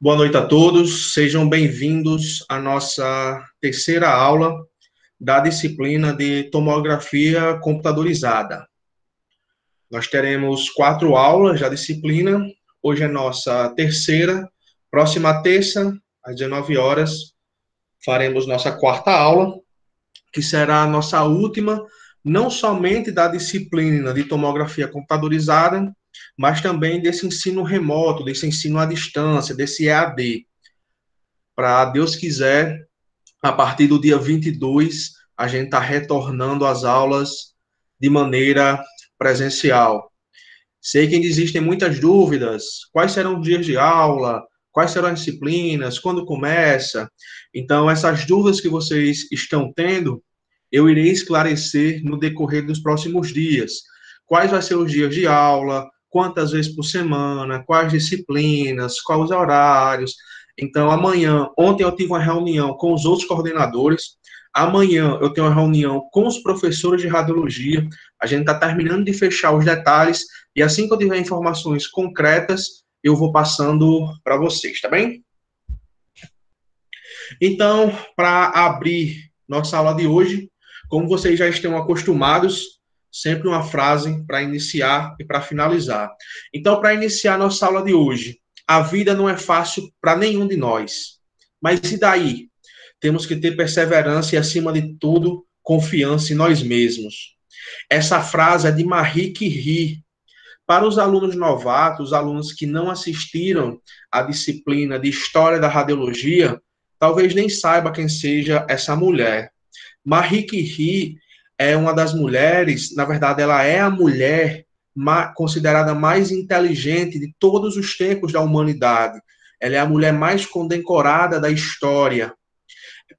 Boa noite a todos, sejam bem-vindos à nossa terceira aula da disciplina de tomografia computadorizada. Nós teremos 4 aulas da disciplina, hoje é nossa terceira, próxima terça, às 19 horas, faremos nossa quarta aula, que será a nossa última, não somente da disciplina de tomografia computadorizada, mas também desse ensino remoto, desse ensino à distância, desse EAD. Para Deus quiser, a partir do dia 22, a gente está retornando às aulas de maneira presencial. Sei que existem muitas dúvidas, quais serão os dias de aula, quais serão as disciplinas, quando começa. Então, essas dúvidas que vocês estão tendo, eu irei esclarecer no decorrer dos próximos dias. Quais vão ser os dias de aula, quantas vezes por semana, quais disciplinas, quais os horários. Então, ontem eu tive uma reunião com os outros coordenadores, amanhã eu tenho uma reunião com os professores de radiologia, a gente está terminando de fechar os detalhes, e assim que eu tiver informações concretas, eu vou passando para vocês, tá bem? Então, para abrir nossa aula de hoje, como vocês já estão acostumados, sempre uma frase para iniciar e para finalizar. Então, para iniciar nossa aula de hoje, a vida não é fácil para nenhum de nós. Mas e daí? Temos que ter perseverança e, acima de tudo, confiança em nós mesmos. Essa frase é de Marie Curie. Para os alunos novatos, os alunos que não assistiram à disciplina de História da Radiologia, talvez nem saiba quem seja essa mulher. Marie Curie é uma das mulheres, na verdade, ela é a mulher considerada mais inteligente de todos os tempos da humanidade. Ela é a mulher mais condecorada da história,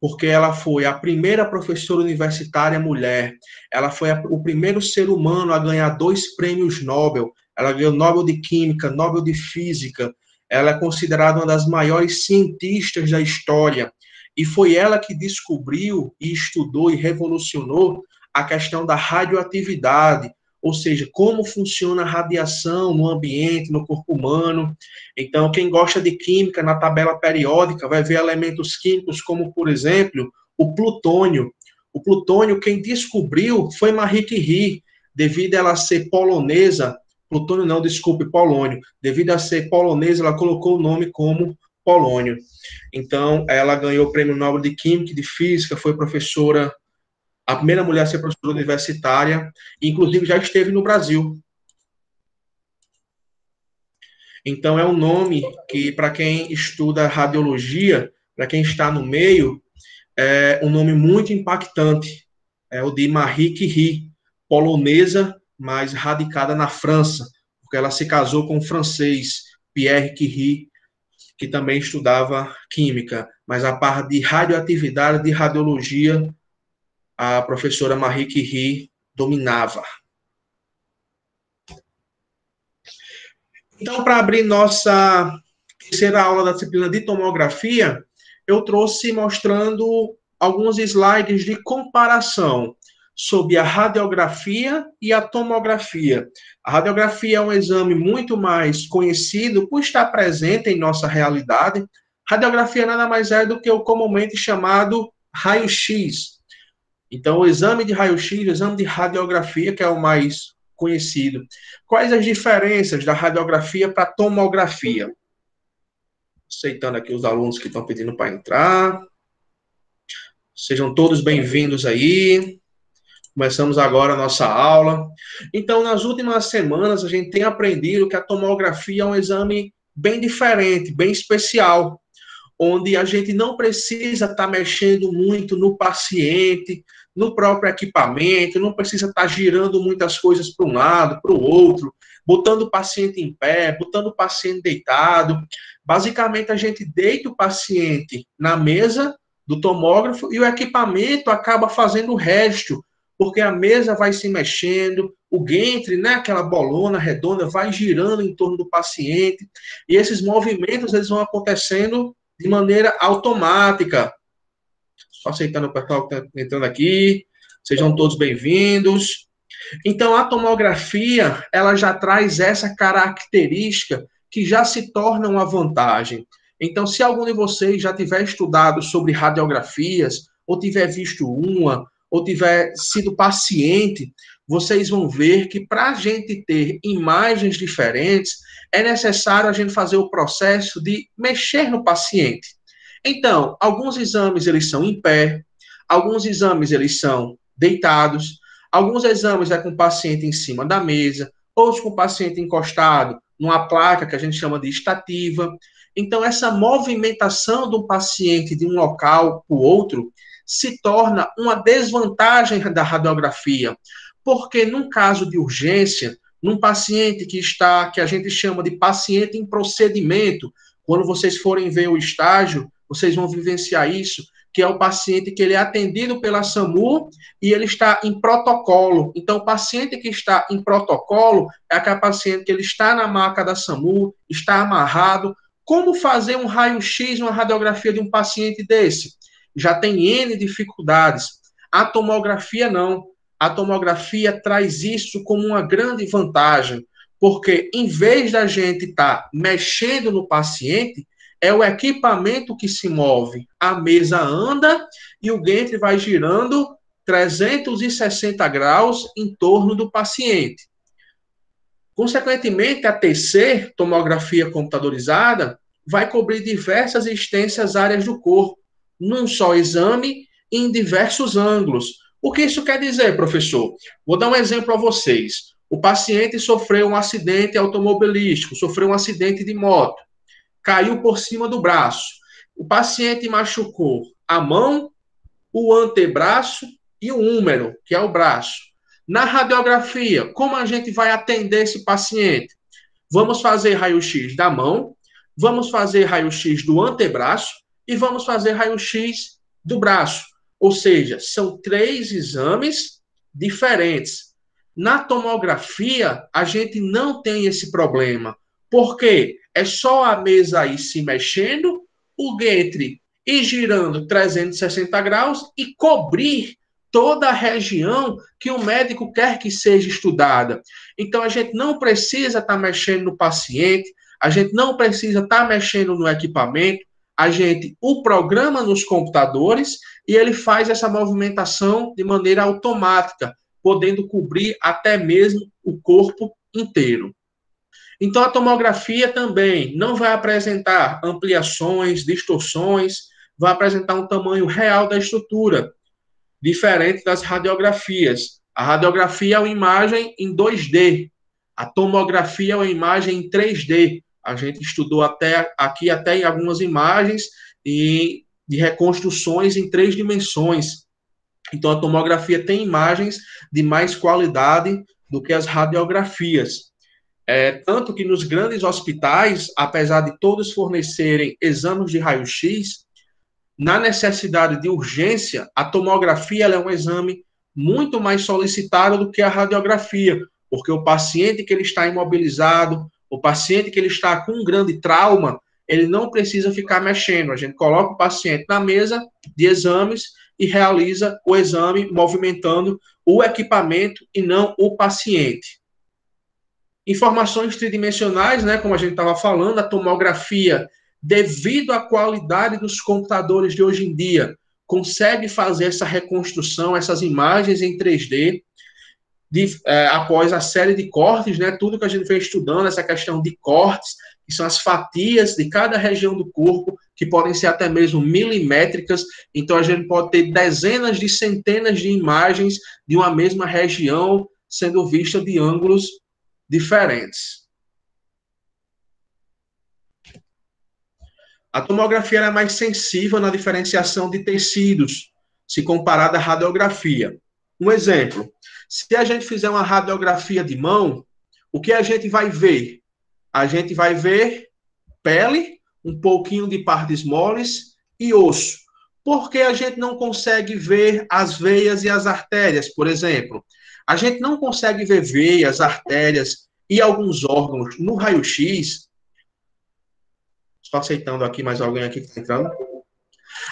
porque ela foi a primeira professora universitária mulher, ela foi o primeiro ser humano a ganhar 2 prêmios Nobel, ela ganhou Nobel de Química, Nobel de Física, ela é considerada uma das maiores cientistas da história, e foi ela que descobriu e estudou e revolucionou a questão da radioatividade, ou seja, como funciona a radiação no ambiente, no corpo humano. Então, quem gosta de química, na tabela periódica, vai ver elementos químicos como, por exemplo, o plutônio. O plutônio, quem descobriu foi Marie Curie, devido a ela ser polonesa, plutônio não, desculpe, polônio. Devido a ser polonesa, ela colocou o nome como polônio. Então, ela ganhou o Prêmio Nobel de Química e de Física, foi professora, a primeira mulher a ser professora universitária, e inclusive já esteve no Brasil. Então, é um nome que, para quem estuda radiologia, para quem está no meio, é um nome muito impactante. É o de Marie Curie, polonesa, mas radicada na França, porque ela se casou com o francês Pierre Curie, que também estudava química, mas a parte de radioatividade, de radiologia, a professora Marie Curie dominava. Então, para abrir nossa terceira aula da disciplina de tomografia, eu trouxe mostrando alguns slides de comparação sobre a radiografia e a tomografia. A radiografia é um exame muito mais conhecido por estar presente em nossa realidade. Radiografia nada mais é do que o comumente chamado raio-x. Então, o exame de raio-x, o exame de radiografia, que é o mais conhecido. Quais as diferenças da radiografia para a tomografia? Aceitando aqui os alunos que estão pedindo para entrar. Sejam todos bem-vindos aí. Começamos agora a nossa aula. Então, nas últimas semanas, a gente tem aprendido que a tomografia é um exame bem diferente, bem especial, onde a gente não precisa estar mexendo muito no paciente, no próprio equipamento, não precisa estar girando muitas coisas para um lado, para o outro, botando o paciente em pé, botando o paciente deitado. Basicamente, a gente deita o paciente na mesa do tomógrafo e o equipamento acaba fazendo o resto, porque a mesa vai se mexendo, o gantry, né, aquela bolona redonda, vai girando em torno do paciente, e esses movimentos eles vão acontecendo de maneira automática. Só aceitando o pessoal que está entrando aqui. Sejam todos bem-vindos. Então, a tomografia, ela já traz essa característica que já se torna uma vantagem. Então, se algum de vocês já tiver estudado sobre radiografias, ou tiver visto uma, ou tiver sido paciente, vocês vão ver que para a gente ter imagens diferentes, é necessário a gente fazer o processo de mexer no paciente. Então, alguns exames eles são em pé, alguns exames eles são deitados, alguns exames é com o paciente em cima da mesa, outros com o paciente encostado numa placa que a gente chama de estativa. Então, essa movimentação do paciente de um local para o outro se torna uma desvantagem da radiografia, porque num caso de urgência, num paciente que a gente chama de paciente em procedimento, quando vocês forem ver o estágio, vocês vão vivenciar isso, que é o paciente que ele é atendido pela SAMU e ele está em protocolo. Então, o paciente que está em protocolo é aquele paciente que ele está na maca da SAMU, está amarrado. Como fazer um raio-x, uma radiografia de um paciente desse? Já tem N dificuldades. A tomografia não. A tomografia traz isso como uma grande vantagem, porque em vez da gente estar mexendo no paciente, é o equipamento que se move. A mesa anda e o Gantry vai girando 360 graus em torno do paciente. Consequentemente, a TC, tomografia computadorizada, vai cobrir diversas e extensas áreas do corpo, num só exame e em diversos ângulos. O que isso quer dizer, professor? Vou dar um exemplo a vocês. O paciente sofreu um acidente automobilístico, sofreu um acidente de moto, caiu por cima do braço. O paciente machucou a mão, o antebraço e o húmero, que é o braço. Na radiografia, como a gente vai atender esse paciente? Vamos fazer raio-x da mão, vamos fazer raio-x do antebraço e vamos fazer raio-x do braço. Ou seja, são 3 exames diferentes. Na tomografia, a gente não tem esse problema. Por quê? É só a mesa aí se mexendo, o Gantry ir girando 360 graus e cobrir toda a região que o médico quer que seja estudada. Então, a gente não precisa estar mexendo no paciente, a gente não precisa estar mexendo no equipamento, a gente o programa nos computadores e ele faz essa movimentação de maneira automática, podendo cobrir até mesmo o corpo inteiro. Então, a tomografia também não vai apresentar ampliações, distorções, vai apresentar um tamanho real da estrutura, diferente das radiografias. A radiografia é uma imagem em 2D, a tomografia é uma imagem em 3D. A gente estudou até em algumas imagens e de reconstruções em 3 dimensões. Então, a tomografia tem imagens de mais qualidade do que as radiografias. Tanto que nos grandes hospitais, apesar de todos fornecerem exames de raio-x, na necessidade de urgência, a tomografia é um exame muito mais solicitado do que a radiografia, porque o paciente que ele está imobilizado, o paciente que ele está com um grande trauma, ele não precisa ficar mexendo. A gente coloca o paciente na mesa de exames e realiza o exame movimentando o equipamento e não o paciente. Informações tridimensionais, né, como a gente estava falando, a tomografia, devido à qualidade dos computadores de hoje em dia, consegue fazer essa reconstrução, essas imagens em 3D, após a série de cortes, né, tudo que a gente vem estudando, essa questão de cortes, que são as fatias de cada região do corpo, que podem ser até mesmo milimétricas, então a gente pode ter dezenas de centenas de imagens de uma mesma região sendo vista de ângulos diferentes. A tomografia é mais sensível na diferenciação de tecidos, se comparada à radiografia. Um exemplo, se a gente fizer uma radiografia de mão, o que a gente vai ver? A gente vai ver pele, um pouquinho de partes moles e osso. Por que a gente não consegue ver as veias e as artérias, por exemplo? A gente não consegue ver veias, artérias e alguns órgãos no raio-x. Estou aceitando aqui, mais alguém aqui que está entrando.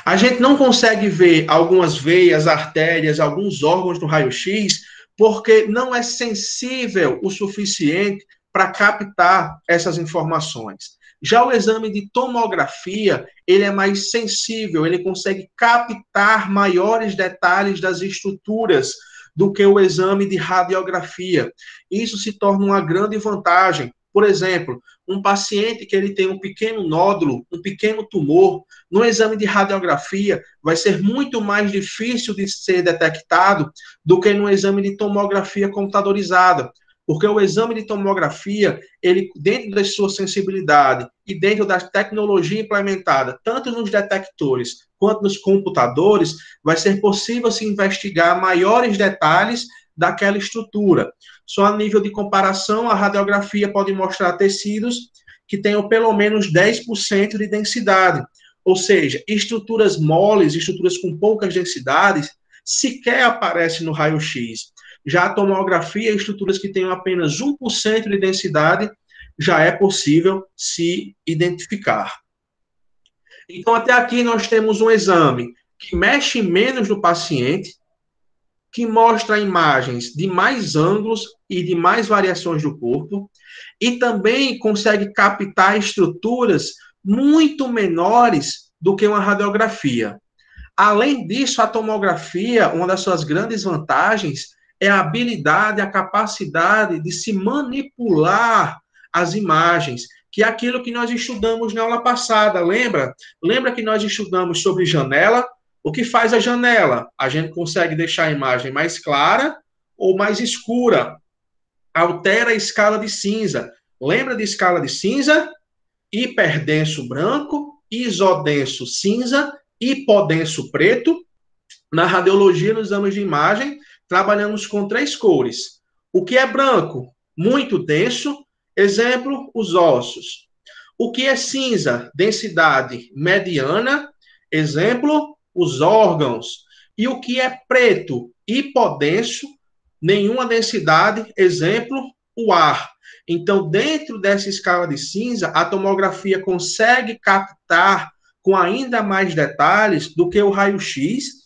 A gente não consegue ver algumas veias, artérias, alguns órgãos no raio-x, porque não é sensível o suficiente para captar essas informações. Já o exame de tomografia, ele é mais sensível, ele consegue captar maiores detalhes das estruturas do que o exame de radiografia. Isso se torna uma grande vantagem. Por exemplo, um paciente que ele tem um pequeno nódulo, um pequeno tumor, no exame de radiografia vai ser muito mais difícil de ser detectado do que no exame de tomografia computadorizada. Porque o exame de tomografia, ele, dentro da sua sensibilidade e dentro da tecnologia implementada, tanto nos detectores quanto nos computadores, vai ser possível se investigar maiores detalhes daquela estrutura. Só a nível de comparação, a radiografia pode mostrar tecidos que tenham pelo menos 10% de densidade. Ou seja, estruturas moles, estruturas com poucas densidades, sequer aparecem no raio-x. Já a tomografia, estruturas que tenham apenas 1% de densidade, já é possível se identificar. Então, até aqui nós temos um exame que mexe menos no paciente, que mostra imagens de mais ângulos e de mais variações do corpo, e também consegue captar estruturas muito menores do que uma radiografia. Além disso, a tomografia, uma das suas grandes vantagens é a habilidade, a capacidade de se manipular as imagens, que é aquilo que nós estudamos na aula passada, lembra? Lembra que nós estudamos sobre janela? O que faz a janela? A gente consegue deixar a imagem mais clara ou mais escura. Altera a escala de cinza. Lembra de escala de cinza? Hiperdenso branco, isodenso cinza, hipodenso preto. Na radiologia, nos exames de imagem, trabalhamos com 3 cores. O que é branco? Muito denso. Exemplo, os ossos. O que é cinza? Densidade mediana. Exemplo, os órgãos. E o que é preto? Hipodenso, nenhuma densidade. Exemplo, o ar. Então, dentro dessa escala de cinza, a tomografia consegue captar com ainda mais detalhes do que o raio-x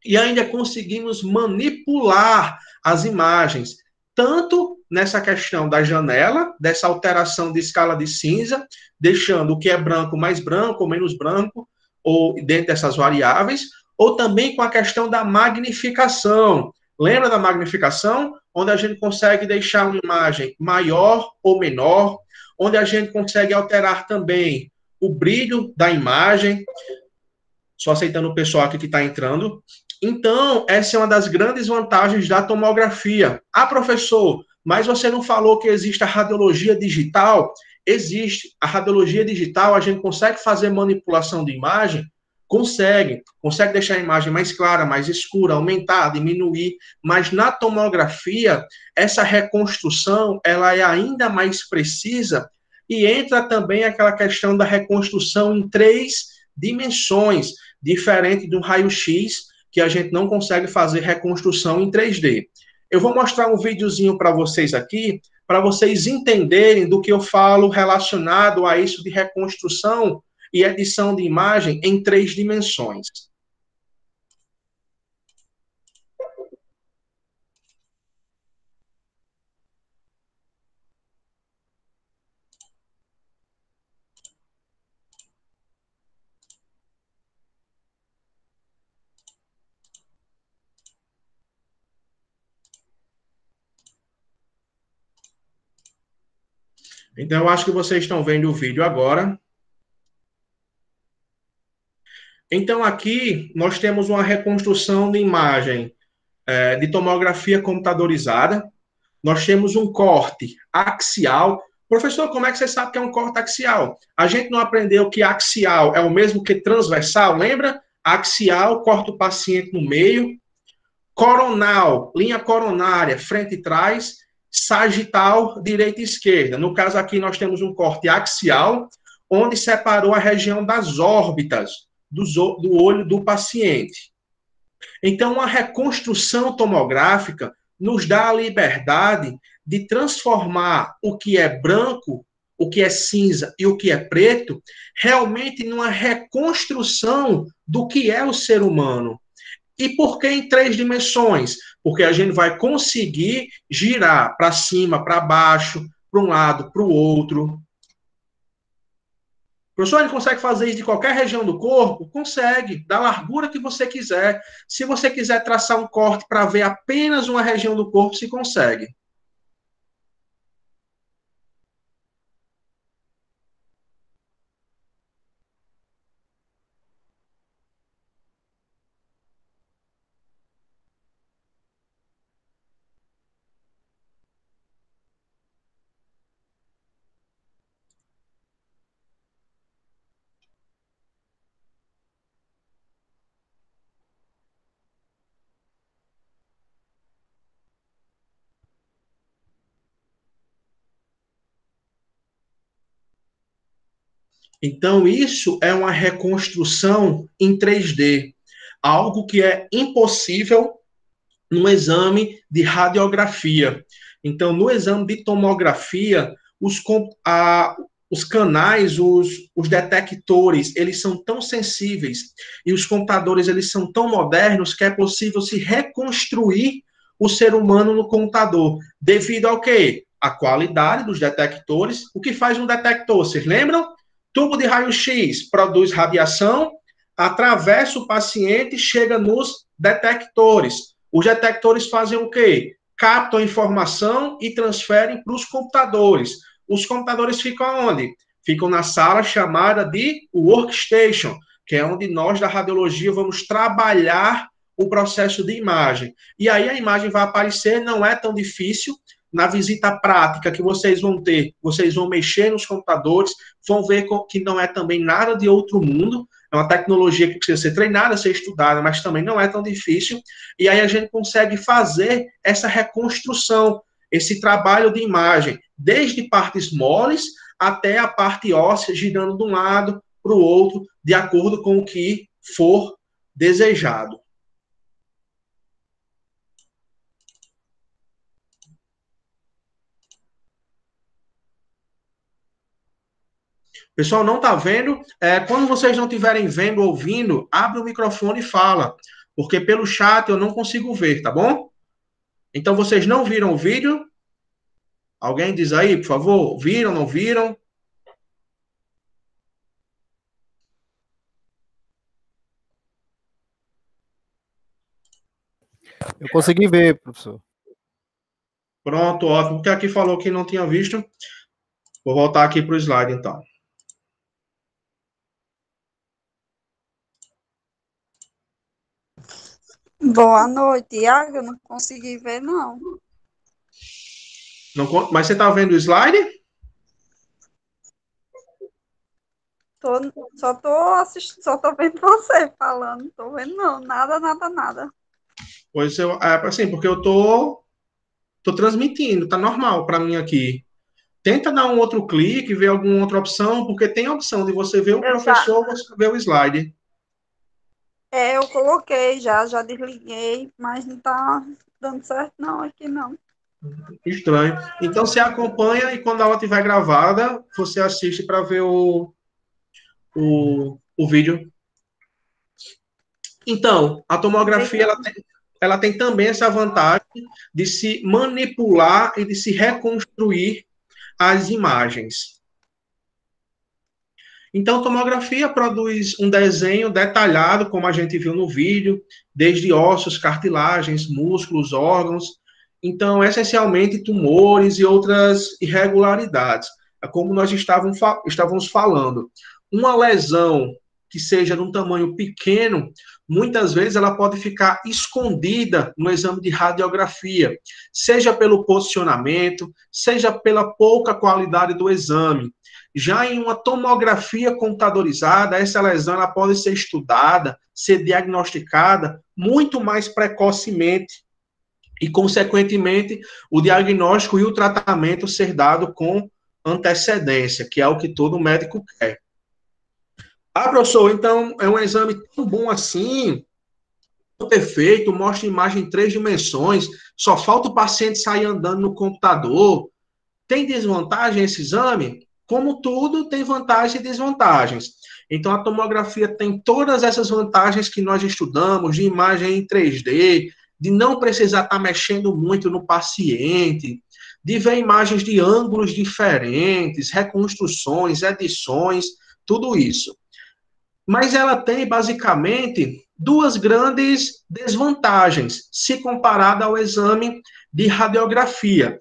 e ainda conseguimos manipular as imagens, tanto nessa questão da janela, dessa alteração de escala de cinza, deixando o que é branco mais branco ou menos branco, ou dentro dessas variáveis, ou também com a questão da magnificação. Lembra da magnificação? Onde a gente consegue deixar uma imagem maior ou menor, onde a gente consegue alterar também o brilho da imagem. Só aceitando o pessoal aqui que está entrando. Então, essa é uma das grandes vantagens da tomografia. Ah, professor, mas você não falou que existe a radiologia digital? Existe. A radiologia digital, a gente consegue fazer manipulação de imagem? Consegue. Consegue deixar a imagem mais clara, mais escura, aumentar, diminuir. Mas na tomografia, essa reconstrução, ela é ainda mais precisa e entra também aquela questão da reconstrução em 3 dimensões, diferente do raio-x, que a gente não consegue fazer reconstrução em 3D. Eu vou mostrar um videozinho para vocês aqui, para vocês entenderem do que eu falo relacionado a isso de reconstrução e edição de imagem em 3 dimensões. Então, eu acho que vocês estão vendo o vídeo agora. Então, aqui nós temos uma reconstrução de imagem de tomografia computadorizada. Nós temos um corte axial. Professor, como é que você sabe que é um corte axial? A gente não aprendeu que axial é o mesmo que transversal, lembra? Axial, corta o paciente no meio. Coronal, linha coronária, frente e trás. Sagital, direita e esquerda. No caso aqui, nós temos um corte axial, onde separou a região das órbitas do olho do paciente. Então, a reconstrução tomográfica nos dá a liberdade de transformar o que é branco, o que é cinza e o que é preto, realmente numa reconstrução do que é o ser humano. E por que em 3 dimensões? Porque a gente vai conseguir girar para cima, para baixo, para um lado, para o outro. Professor, ele consegue fazer isso de qualquer região do corpo? Consegue, da largura que você quiser. Se você quiser traçar um corte para ver apenas uma região do corpo, se consegue. Então, isso é uma reconstrução em 3D, algo que é impossível no exame de radiografia. Então, no exame de tomografia, os canais, os detectores, eles são tão sensíveis e os computadores, eles são tão modernos que é possível se reconstruir o ser humano no computador. Devido ao quê? A qualidade dos detectores. O que faz um detector? Vocês lembram? Tubo de raio-x produz radiação, atravessa o paciente, chega nos detectores. Os detectores fazem o quê? Captam a informação e transferem para os computadores. Os computadores ficam onde? Ficam na sala chamada de workstation, que é onde nós da radiologia vamos trabalhar o processo de imagem. E aí a imagem vai aparecer, não é tão difícil. Na visita prática que vocês vão ter, vocês vão mexer nos computadores, vão ver que não é também nada de outro mundo, é uma tecnologia que precisa ser treinada, ser estudada, mas também não é tão difícil. E aí a gente consegue fazer essa reconstrução, esse trabalho de imagem, desde partes moles até a parte óssea, girando de um lado para o outro, de acordo com o que for desejado. Pessoal, não está vendo? Quando vocês não estiverem vendo, ouvindo, abre o microfone e fala, porque pelo chat eu não consigo ver, tá bom? Então, vocês não viram o vídeo? Alguém diz aí, por favor, viram, não viram? Eu consegui ver, professor. Pronto, ótimo, porque aqui falou que não tinha visto. Vou voltar aqui para o slide, então. Boa noite, Iago. Eu não consegui ver, não. Mas você está vendo o slide? Só tô assistindo, só tô vendo você falando. Não tô vendo, não. Nada, nada, nada. Pois assim, porque eu tô transmitindo, tá normal para mim aqui. Tenta dar um outro clique, ver alguma outra opção, porque tem a opção de você ver o professor ou você ver o slide. Eu coloquei já desliguei, mas não tá dando certo não aqui não. Estranho. Então você acompanha e quando a aula estiver gravada, você assiste para ver o vídeo. Então, a tomografia ela tem também essa vantagem de se manipular e de se reconstruir as imagens. Então, a tomografia produz um desenho detalhado, como a gente viu no vídeo, desde ossos, cartilagens, músculos, órgãos. Então, essencialmente, tumores e outras irregularidades. É como nós estávamos falando. Uma lesão que seja de um tamanho pequeno, muitas vezes ela pode ficar escondida no exame de radiografia, seja pelo posicionamento, seja pela pouca qualidade do exame. Já em uma tomografia computadorizada, essa lesão ela pode ser estudada, ser diagnosticada muito mais precocemente e, consequentemente, o diagnóstico e o tratamento ser dado com antecedência, que é o que todo médico quer. Ah, professor, então é um exame tão bom assim, tão perfeito, mostra imagem em 3 dimensões, só falta o paciente sair andando no computador. Tem desvantagem esse exame? Como tudo, tem vantagens e desvantagens. Então, a tomografia tem todas essas vantagens que nós estudamos, de imagem em 3D, de não precisar estar mexendo muito no paciente, de ver imagens de ângulos diferentes, reconstruções, edições, tudo isso. Mas ela tem, basicamente, duas grandes desvantagens, se comparada ao exame de radiografia.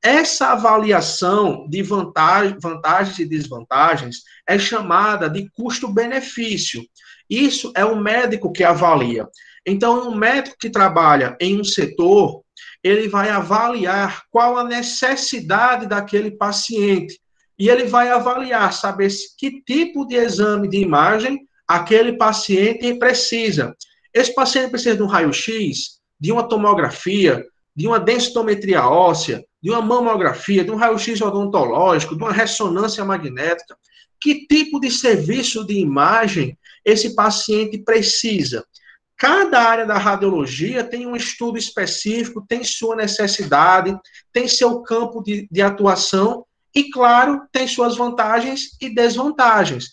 Essa avaliação de vantagens e desvantagens é chamada de custo-benefício. Isso é o médico que avalia. Então, um médico que trabalha em um setor, ele vai avaliar qual a necessidade daquele paciente. E ele vai avaliar, saber que tipo de exame de imagem aquele paciente precisa. Esse paciente precisa de um raio-x, de uma tomografia, de uma densitometria óssea, de uma mamografia, de um raio-x odontológico, de uma ressonância magnética. Que tipo de serviço de imagem esse paciente precisa? Cada área da radiologia tem um estudo específico, tem sua necessidade, tem seu campo de atuação e, claro, tem suas vantagens e desvantagens.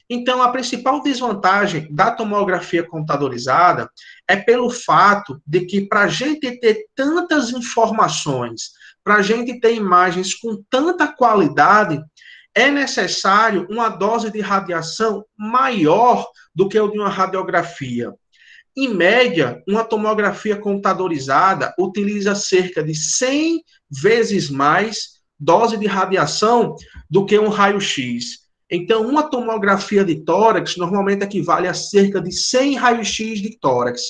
Então, a principal desvantagem da tomografia computadorizada é pelo fato de que, para a gente ter tantas informações, para a gente ter imagens com tanta qualidade, é necessário uma dose de radiação maior do que o de uma radiografia. Em média, uma tomografia computadorizada utiliza cerca de 100 vezes mais dose de radiação do que um raio-x. Então, uma tomografia de tórax normalmente equivale a cerca de 100 raio-x de tórax.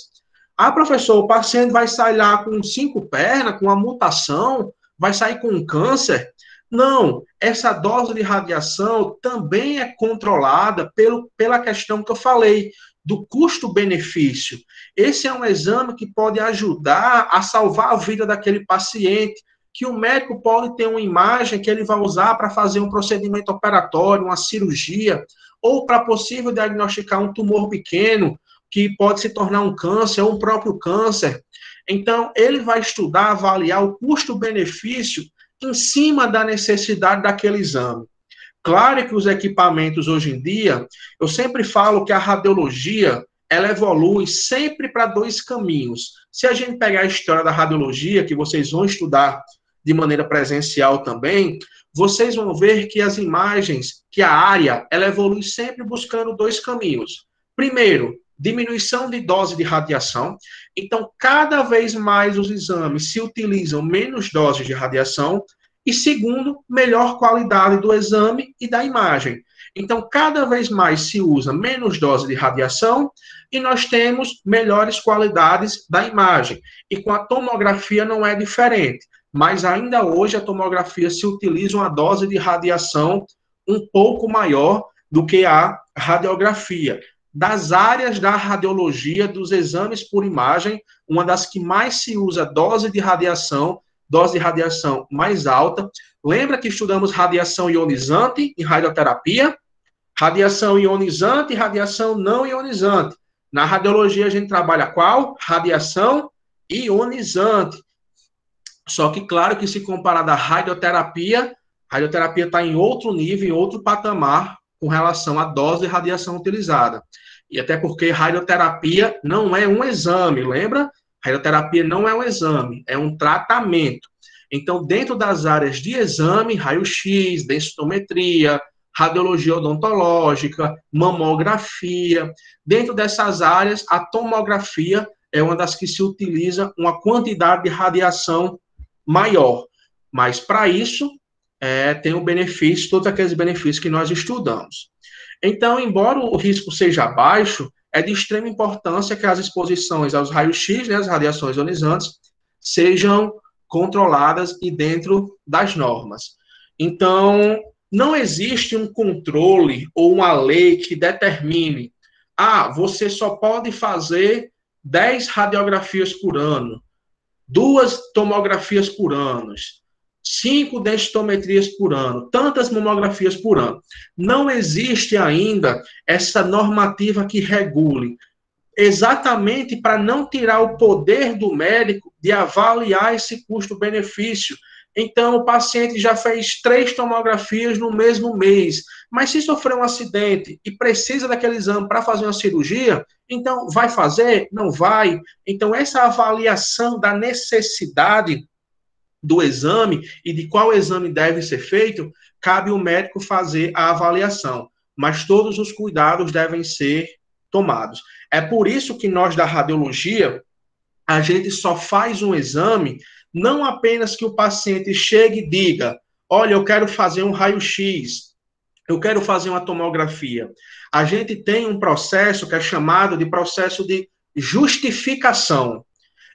Ah, professor, o paciente vai sair lá com 5 pernas, com uma mutação, vai sair com um câncer? Não, essa dose de radiação também é controlada pela questão que eu falei, do custo-benefício. Esse é um exame que pode ajudar a salvar a vida daquele paciente, que o médico pode ter uma imagem que ele vai usar para fazer um procedimento operatório, uma cirurgia, ou para possível diagnosticar um tumor pequeno, que pode se tornar um câncer, ou um próprio câncer. Então, ele vai estudar, avaliar o custo-benefício em cima da necessidade daquele exame. Claro que os equipamentos hoje em dia, eu sempre falo que a radiologia, ela evolui sempre para 2 caminhos. Se a gente pegar a história da radiologia, que vocês vão estudar de maneira presencial também, vocês vão ver que as imagens, que a área, ela evolui sempre buscando 2 caminhos. Primeiro, diminuição de dose de radiação. Então, cada vez mais os exames se utilizam menos doses de radiação. E segundo, melhor qualidade do exame e da imagem. Então, cada vez mais se usa menos dose de radiação e nós temos melhores qualidades da imagem. E com a tomografia não é diferente. Mas ainda hoje a tomografia se utiliza uma dose de radiação um pouco maior do que a radiografia. Das áreas da radiologia, dos exames por imagem, uma das que mais se usa dose de radiação mais alta. Lembra que estudamos radiação ionizante em radioterapia? Radiação ionizante e radiação não ionizante. Na radiologia a gente trabalha qual? Radiação ionizante. Só que, claro que se comparar da radioterapia, a radioterapia está em outro nível, em outro patamar, com relação à dose de radiação utilizada. E até porque radioterapia não é um exame, lembra? Radioterapia não é um exame, é um tratamento. Então, dentro das áreas de exame, raio-x, densitometria, radiologia odontológica, mamografia, dentro dessas áreas, a tomografia é uma das que se utiliza uma quantidade de radiação maior. Mas, para isso, tem o benefício, todos aqueles benefícios que nós estudamos. Então, embora o risco seja baixo, é de extrema importância que as exposições aos raios-x, né, as radiações ionizantes, sejam controladas e dentro das normas. Então, não existe um controle ou uma lei que determine, você só pode fazer 10 radiografias por ano, 2 tomografias por ano, 5 densitometrias por ano, tantas mamografias por ano. Não existe ainda essa normativa que regule, exatamente para não tirar o poder do médico de avaliar esse custo-benefício. Então, o paciente já fez 3 tomografias no mesmo mês, mas se sofreu um acidente e precisa daquele exame para fazer uma cirurgia, então vai fazer? Não vai. Então, essa avaliação da necessidade do exame e de qual exame deve ser feito, cabe o médico fazer a avaliação. mas todos os cuidados devem ser tomados. É por isso que nós da radiologia, a gente só faz um exame, não apenas que o paciente chegue e diga, olha, eu quero fazer um raio-x, eu quero fazer uma tomografia. A gente tem um processo que é chamado de processo de justificação.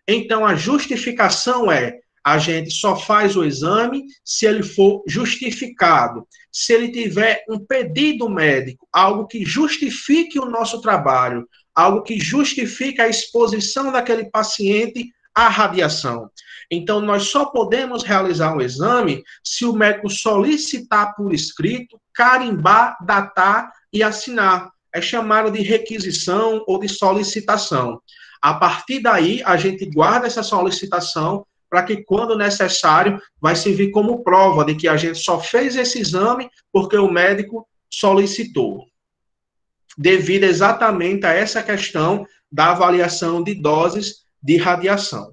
Então, a justificação é, a gente só faz o exame se ele for justificado, se ele tiver um pedido médico, algo que justifique o nosso trabalho, algo que justifique a exposição daquele paciente à radiação. Então, nós só podemos realizar um exame se o médico solicitar por escrito, carimbar, datar e assinar. É chamado de requisição ou de solicitação. A partir daí, a gente guarda essa solicitação para que, quando necessário, vai servir como prova de que a gente só fez esse exame porque o médico solicitou, devido exatamente a essa questão da avaliação de doses de radiação.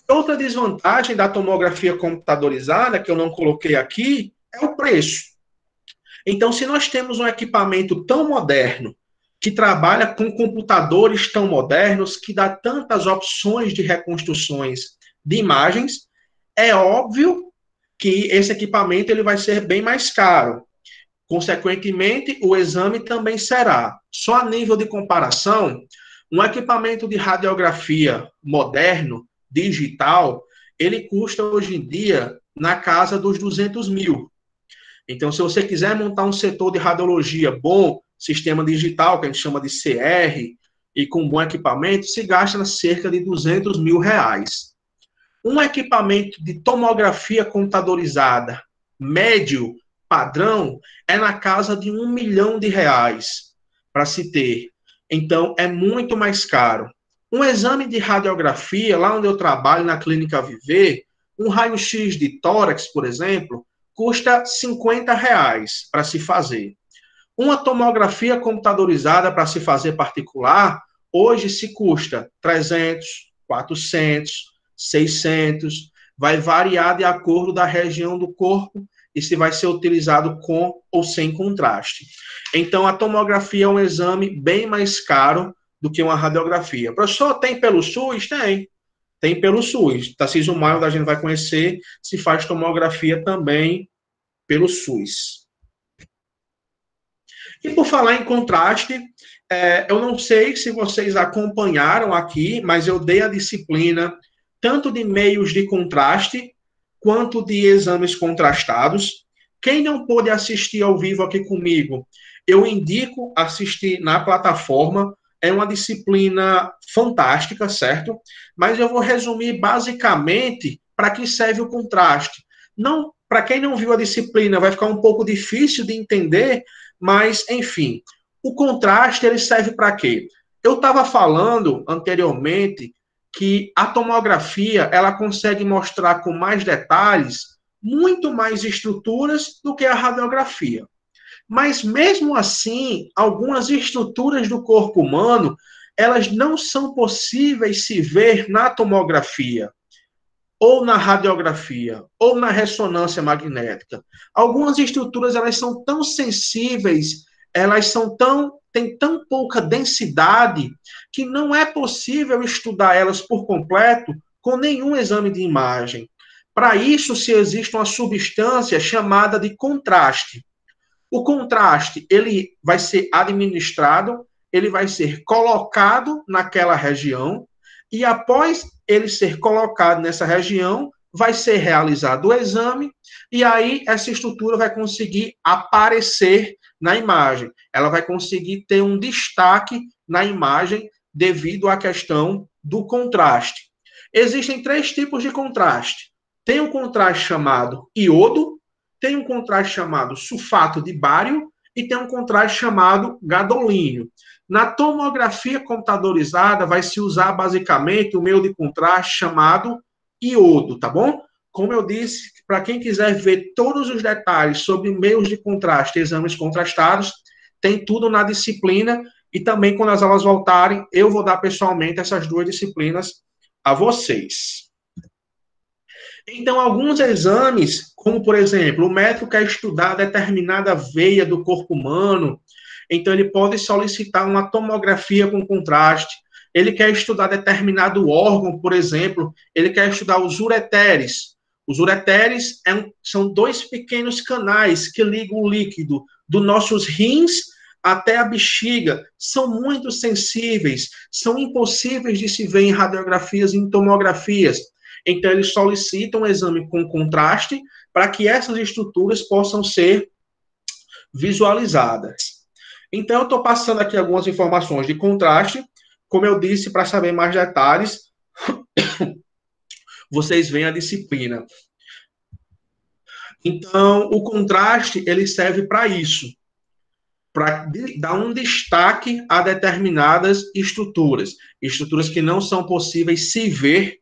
Outra desvantagem da tomografia computadorizada, que eu não coloquei aqui, é o preço. Então, se nós temos um equipamento tão moderno, que trabalha com computadores tão modernos, que dá tantas opções de reconstruções de imagens, é óbvio que esse equipamento ele vai ser bem mais caro. Consequentemente, o exame também será. Só a nível de comparação, um equipamento de radiografia moderno, digital, ele custa hoje em dia na casa dos 200 mil. Então, se você quiser montar um setor de radiologia bom, sistema digital, que a gente chama de CR, e com bom equipamento, se gasta cerca de 200 mil reais. Um equipamento de tomografia computadorizada médio, padrão, é na casa de 1 milhão de reais para se ter. Então, é muito mais caro. Um exame de radiografia, lá onde eu trabalho, na Clínica Viver, um raio-x de tórax, por exemplo, custa 50 reais para se fazer. Uma tomografia computadorizada para se fazer particular, hoje se custa 300, 400, 600, vai variar de acordo da região do corpo e se vai ser utilizado com ou sem contraste. Então, a tomografia é um exame bem mais caro do que uma radiografia. Professor, tem pelo SUS? Tem pelo SUS. Tarcísio Maio, a gente vai conhecer, se faz tomografia também pelo SUS. E por falar em contraste, eu não sei se vocês acompanharam aqui, mas eu dei a disciplina tanto de meios de contraste, quanto de exames contrastados. Quem não pôde assistir ao vivo aqui comigo, eu indico assistir na plataforma. É uma disciplina fantástica, certo? Mas eu vou resumir basicamente para que serve o contraste. Não, para quem não viu a disciplina, vai ficar um pouco difícil de entender, mas, enfim, o contraste ele serve para quê? Eu estava falando anteriormente que a tomografia ela consegue mostrar com mais detalhes muito mais estruturas do que a radiografia. Mas, mesmo assim, algumas estruturas do corpo humano, elas não são possíveis se ver na tomografia, ou na radiografia, ou na ressonância magnética. Algumas estruturas, elas são tão sensíveis, têm tão pouca densidade, que não é possível estudar elas por completo com nenhum exame de imagem. Para isso, se existe uma substância chamada de contraste. O contraste, ele vai ser administrado, ele vai ser colocado naquela região, e após ele ser colocado nessa região, vai ser realizado o exame, e aí essa estrutura vai conseguir aparecer na imagem. Ela vai conseguir ter um destaque na imagem devido à questão do contraste. Existem 3 tipos de contraste. Tem um contraste chamado iodo, tem um contraste chamado sulfato de bário e tem um contraste chamado gadolínio. Na tomografia computadorizada, vai se usar basicamente o meio de contraste chamado iodo, tá bom? Como eu disse, para quem quiser ver todos os detalhes sobre meios de contraste e exames contrastados, tem tudo na disciplina e também quando as aulas voltarem, eu vou dar pessoalmente essas 2 disciplinas a vocês. Então, alguns exames, como por exemplo, o médico quer estudar determinada veia do corpo humano, então ele pode solicitar uma tomografia com contraste. Ele quer estudar determinado órgão, por exemplo, ele quer estudar os ureteres. Os ureteres são dois pequenos canais que ligam o líquido dos nossos rins até a bexiga. São muito sensíveis, são impossíveis de se ver em radiografias e em tomografias. Então, eles solicitam um exame com contraste para que essas estruturas possam ser visualizadas. Então, eu estou passando aqui algumas informações de contraste. Como eu disse, para saber mais detalhes, vocês veem a disciplina. Então, o contraste, ele serve para isso, para dar um destaque a determinadas estruturas que não são possíveis se ver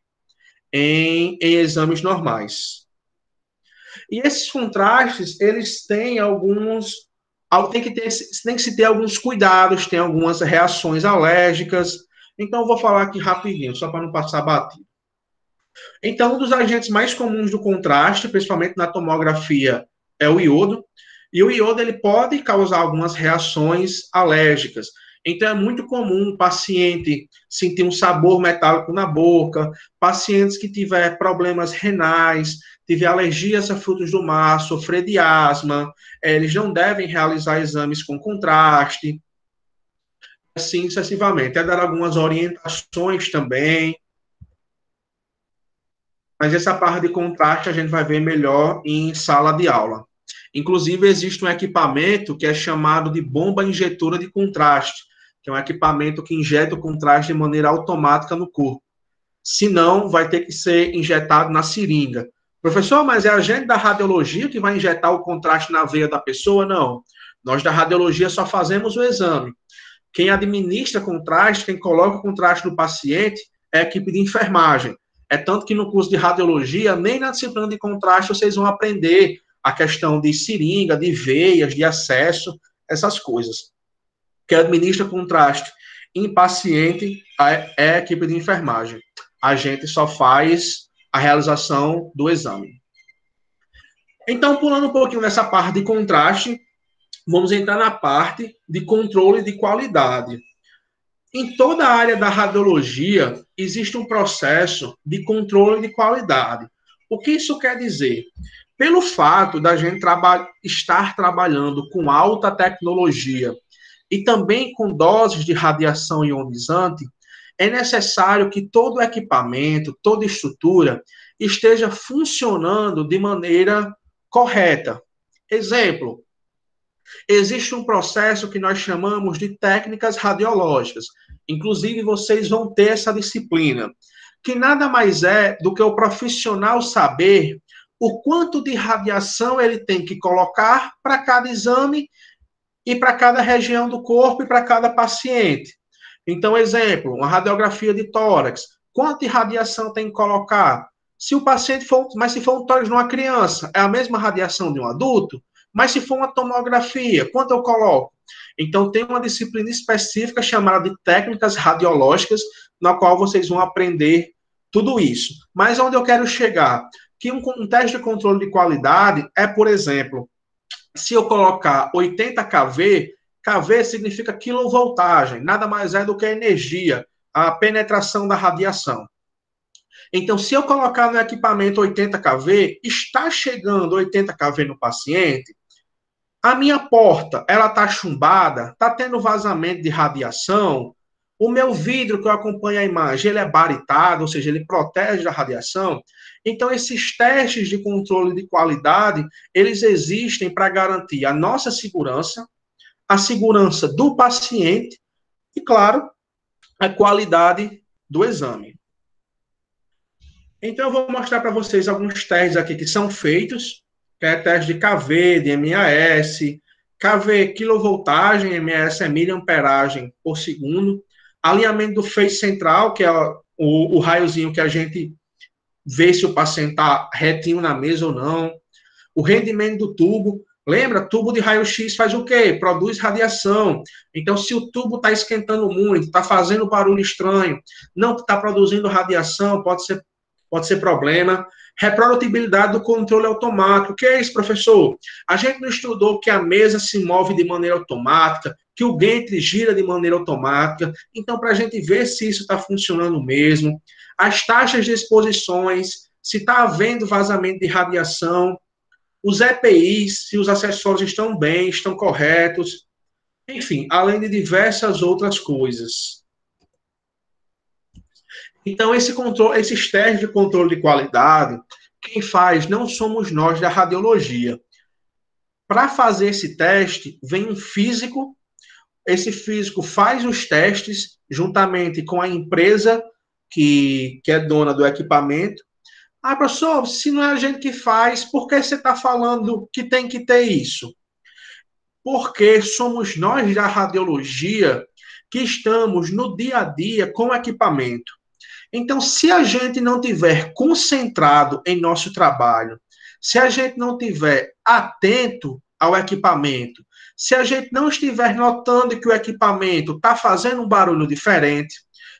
em exames normais. E esses contrastes, eles têm tem que se ter alguns cuidados, tem algumas reações alérgicas. Então, eu vou falar aqui rapidinho, só para não passar batido. Então, um dos agentes mais comuns do contraste, principalmente na tomografia, é o iodo. E o iodo, ele pode causar algumas reações alérgicas. Então, é muito comum o paciente sentir um sabor metálico na boca, pacientes que tiver problemas renais, tiver alergias a frutos do mar, sofrer de asma, eles não devem realizar exames com contraste, assim sucessivamente. É dar algumas orientações também, mas essa parte de contraste a gente vai ver melhor em sala de aula. Inclusive, existe um equipamento que é chamado de bomba injetora de contraste, que é um equipamento que injeta o contraste de maneira automática no corpo. Se não, vai ter que ser injetado na seringa. Professor, mas é a gente da radiologia que vai injetar o contraste na veia da pessoa? Não. Nós da radiologia só fazemos o exame. Quem administra contraste, quem coloca o contraste no paciente, é a equipe de enfermagem. É tanto que no curso de radiologia, nem na disciplina de contraste, vocês vão aprender a questão de seringa, de veias, de acesso, essas coisas. Quem administra contraste em paciente é a equipe de enfermagem. A gente só faz a realização do exame. Então, pulando um pouquinho nessa parte de contraste, vamos entrar na parte de controle de qualidade. Em toda a área da radiologia, existe um processo de controle de qualidade. O que isso quer dizer? Pelo fato da gente estar trabalhando com alta tecnologia e também com doses de radiação ionizante, é necessário que todo equipamento, toda estrutura esteja funcionando de maneira correta. Exemplo, existe um processo que nós chamamos de técnicas radiológicas. Inclusive, vocês vão ter essa disciplina, que nada mais é do que o profissional saber o quanto de radiação ele tem que colocar para cada exame e para cada região do corpo e para cada paciente. Então, exemplo, uma radiografia de tórax. Quanto de radiação tem que colocar? Se o paciente for, mas se for um tórax de uma criança, é a mesma radiação de um adulto? Mas se for uma tomografia, quanto eu coloco? Então, tem uma disciplina específica chamada de técnicas radiológicas, na qual vocês vão aprender tudo isso. Mas onde eu quero chegar? Que um teste de controle de qualidade é, por exemplo, se eu colocar 80 kV, kV significa quilovoltagem, nada mais é do que a energia, a penetração da radiação. Então, se eu colocar no equipamento 80 kV, está chegando 80 kV no paciente, a minha porta, ela está chumbada, está tendo vazamento de radiação, o meu vidro que eu acompanho a imagem, ele é baritado, ou seja, ele protege da radiação. Então, esses testes de controle de qualidade, eles existem para garantir a nossa segurança, a segurança do paciente e, claro, a qualidade do exame. Então, eu vou mostrar para vocês alguns testes aqui que são feitos, que é teste de KV, de MAS, KV quilovoltagem, MAS é miliamperagem por segundo, alinhamento do feixe central, que é o raiozinho que a gente vê se o paciente está retinho na mesa ou não, o rendimento do tubo. Lembra, tubo de raio-x faz o quê? Produz radiação. Então, se o tubo está esquentando muito, está fazendo barulho estranho, não está produzindo radiação, pode ser pode ser problema. Reprodutibilidade do controle automático. O que é isso, professor? A gente não estudou que a mesa se move de maneira automática, que o gantry gira de maneira automática. Então, para a gente ver se isso está funcionando mesmo. As taxas de exposições, se está havendo vazamento de radiação. Os EPIs, se os acessórios estão bem, estão corretos. Enfim, além de diversas outras coisas. Então, esses testes de controle de qualidade, quem faz não somos nós da radiologia. Para fazer esse teste, vem um físico, esse físico faz os testes juntamente com a empresa que é dona do equipamento. Ah, professor, se não é a gente que faz, por que você está falando que tem que ter isso? Porque somos nós da radiologia que estamos no dia a dia com o equipamento. Então, se a gente não tiver concentrado em nosso trabalho, se a gente não tiver atento ao equipamento, se a gente não estiver notando que o equipamento está fazendo um barulho diferente,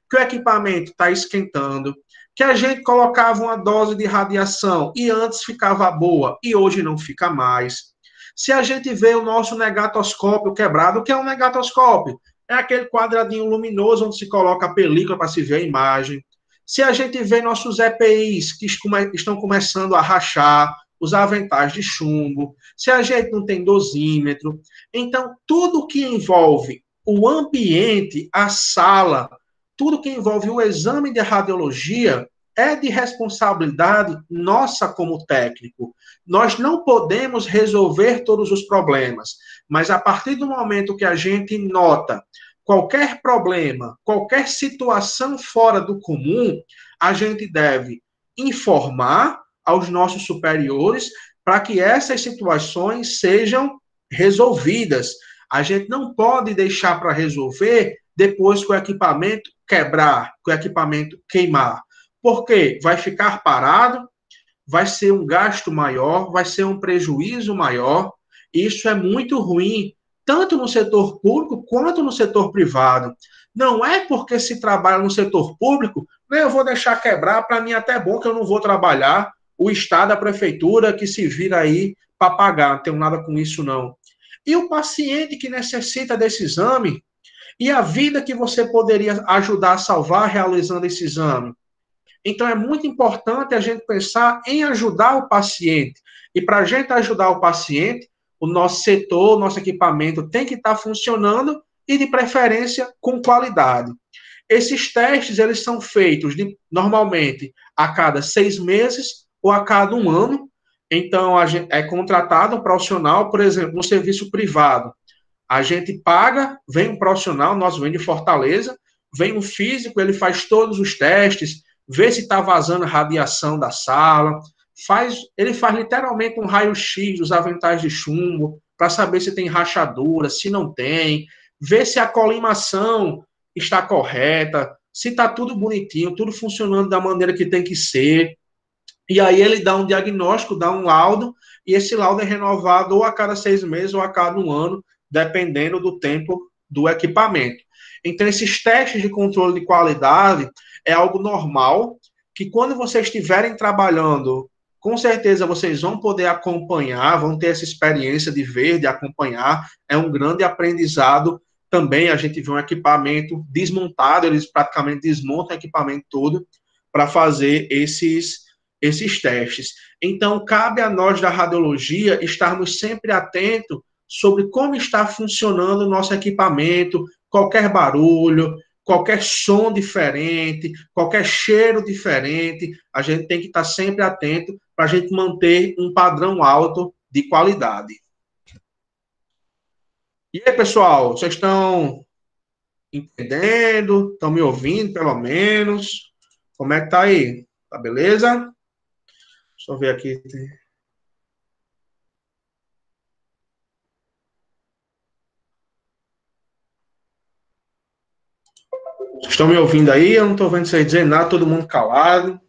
que o equipamento está esquentando, que a gente colocava uma dose de radiação e antes ficava boa e hoje não fica mais. Se a gente vê o nosso negatoscópio quebrado, o que é um negatoscópio? É aquele quadradinho luminoso onde se coloca a película para se ver a imagem. Se a gente vê nossos EPIs que estão começando a rachar, os aventais de chumbo, se a gente não tem dosímetro, então tudo que envolve o ambiente, a sala, tudo que envolve o exame de radiologia é de responsabilidade nossa como técnico. Nós não podemos resolver todos os problemas, mas a partir do momento que a gente nota qualquer problema, qualquer situação fora do comum, a gente deve informar aos nossos superiores para que essas situações sejam resolvidas. A gente não pode deixar para resolver depois que o equipamento quebrar, que o equipamento queimar. Porque vai ficar parado, vai ser um gasto maior, vai ser um prejuízo maior. Isso é muito ruim, tanto no setor público quanto no setor privado. Não é porque se trabalha no setor público, eu vou deixar quebrar, para mim até bom que eu não vou trabalhar, o Estado, a prefeitura, que se vira aí para pagar, não tenho nada com isso não. E o paciente que necessita desse exame, e a vida que você poderia ajudar a salvar realizando esse exame. Então, é muito importante a gente pensar em ajudar o paciente. E para a gente ajudar o paciente, o nosso setor, o nosso equipamento tem que estar funcionando e, de preferência, com qualidade. Esses testes, eles são feitos normalmente a cada 6 meses ou a cada 1 ano. Então, a gente é contratado um profissional, por exemplo, no serviço privado. A gente paga, vem um profissional, nós vem de Fortaleza, vem um físico, ele faz todos os testes, vê se está vazando radiação da sala, ele faz literalmente um raio-x dos aventais de chumbo, para saber se tem rachadura, se não tem, vê se a colimação está correta, se está tudo bonitinho, tudo funcionando da maneira que tem que ser. E aí ele dá um diagnóstico, dá um laudo, e esse laudo é renovado ou a cada 6 meses ou a cada 1 ano, dependendo do tempo do equipamento. Então, esses testes de controle de qualidade é algo normal, que quando vocês estiverem trabalhando, com certeza vocês vão poder acompanhar, vão ter essa experiência de ver, de acompanhar, é um grande aprendizado. Também a gente vê um equipamento desmontado, eles praticamente desmontam o equipamento todo para fazer esses testes. Então, cabe a nós da radiologia estarmos sempre atentos sobre como está funcionando o nosso equipamento, qualquer barulho, qualquer som diferente, qualquer cheiro diferente, a gente tem que estar sempre atento para a gente manter um padrão alto de qualidade. E aí, pessoal, vocês estão entendendo? Estão me ouvindo, pelo menos? Como é que tá aí? Tá beleza? Deixa eu ver aqui. Estão me ouvindo aí? Eu não estou vendo vocês dizer nada, todo mundo calado.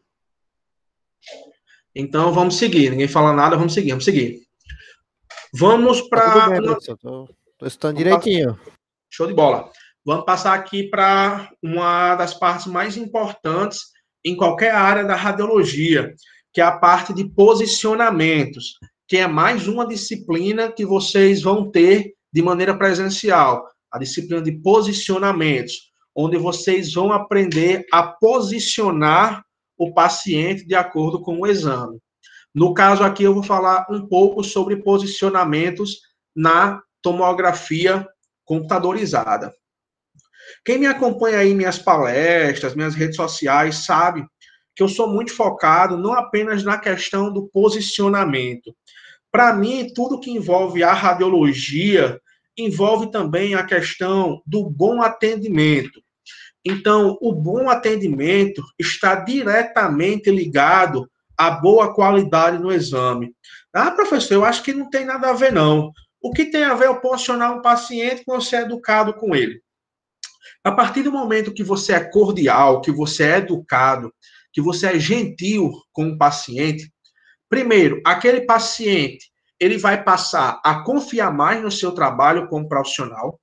Então, vamos seguir. Ninguém fala nada, vamos seguir. Vamos para... Estou escutando direitinho. Show de bola. Vamos passar aqui para uma das partes mais importantes, em qualquer área da radiologia, que é a parte de posicionamentos, que é mais uma disciplina que vocês vão ter de maneira presencial, a disciplina de posicionamentos, onde vocês vão aprender a posicionar o paciente de acordo com o exame. No caso aqui, eu vou falar um pouco sobre posicionamentos na tomografia computadorizada. Quem me acompanha aí em minhas palestras, minhas redes sociais, sabe que eu sou muito focado não apenas na questão do posicionamento. Para mim, tudo que envolve a radiologia envolve também a questão do bom atendimento. Então, o bom atendimento está diretamente ligado à boa qualidade no exame. Ah, professor, eu acho que não tem nada a ver, não. O que tem a ver é posicionar um paciente quando você é educado com ele? A partir do momento que você é cordial, que você é educado, que você é gentil com o paciente, primeiro, aquele paciente, ele vai passar a confiar mais no seu trabalho como profissional.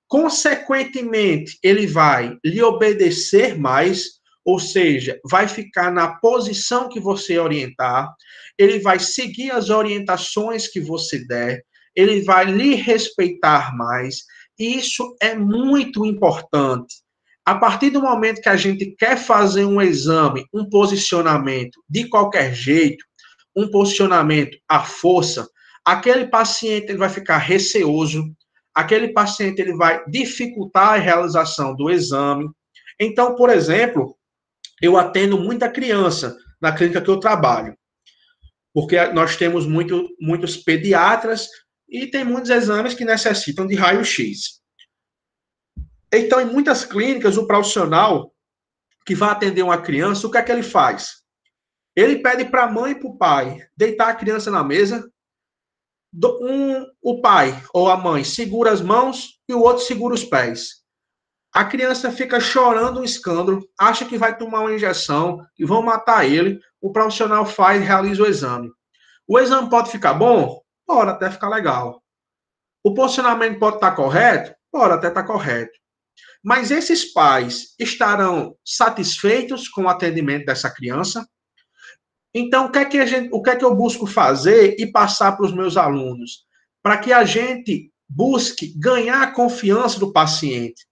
Consequentemente, ele vai lhe obedecer mais, ou seja, vai ficar na posição que você orientar, ele vai seguir as orientações que você der, ele vai lhe respeitar mais. Isso é muito importante. A partir do momento que a gente quer fazer um exame, um posicionamento de qualquer jeito, um posicionamento à força, aquele paciente ele vai ficar receoso, aquele paciente ele vai dificultar a realização do exame. Então, por exemplo, eu atendo muita criança na clínica que eu trabalho, porque nós temos muitos pediatras e tem muitos exames que necessitam de raio-x. Então, em muitas clínicas, o profissional que vai atender uma criança, o que é que ele faz? Ele pede para a mãe e para o pai deitar a criança na mesa, o pai ou a mãe segura as mãos e o outro segura os pés. A criança fica chorando um escândalo, acha que vai tomar uma injeção e vão matar ele. O profissional realiza o exame. O exame pode ficar bom? Pode até ficar legal. O posicionamento pode estar correto? Pode até estar correto. Mas esses pais estarão satisfeitos com o atendimento dessa criança? Então, o que é que eu busco fazer e passar para os meus alunos? Para que a gente busque ganhar a confiança do paciente.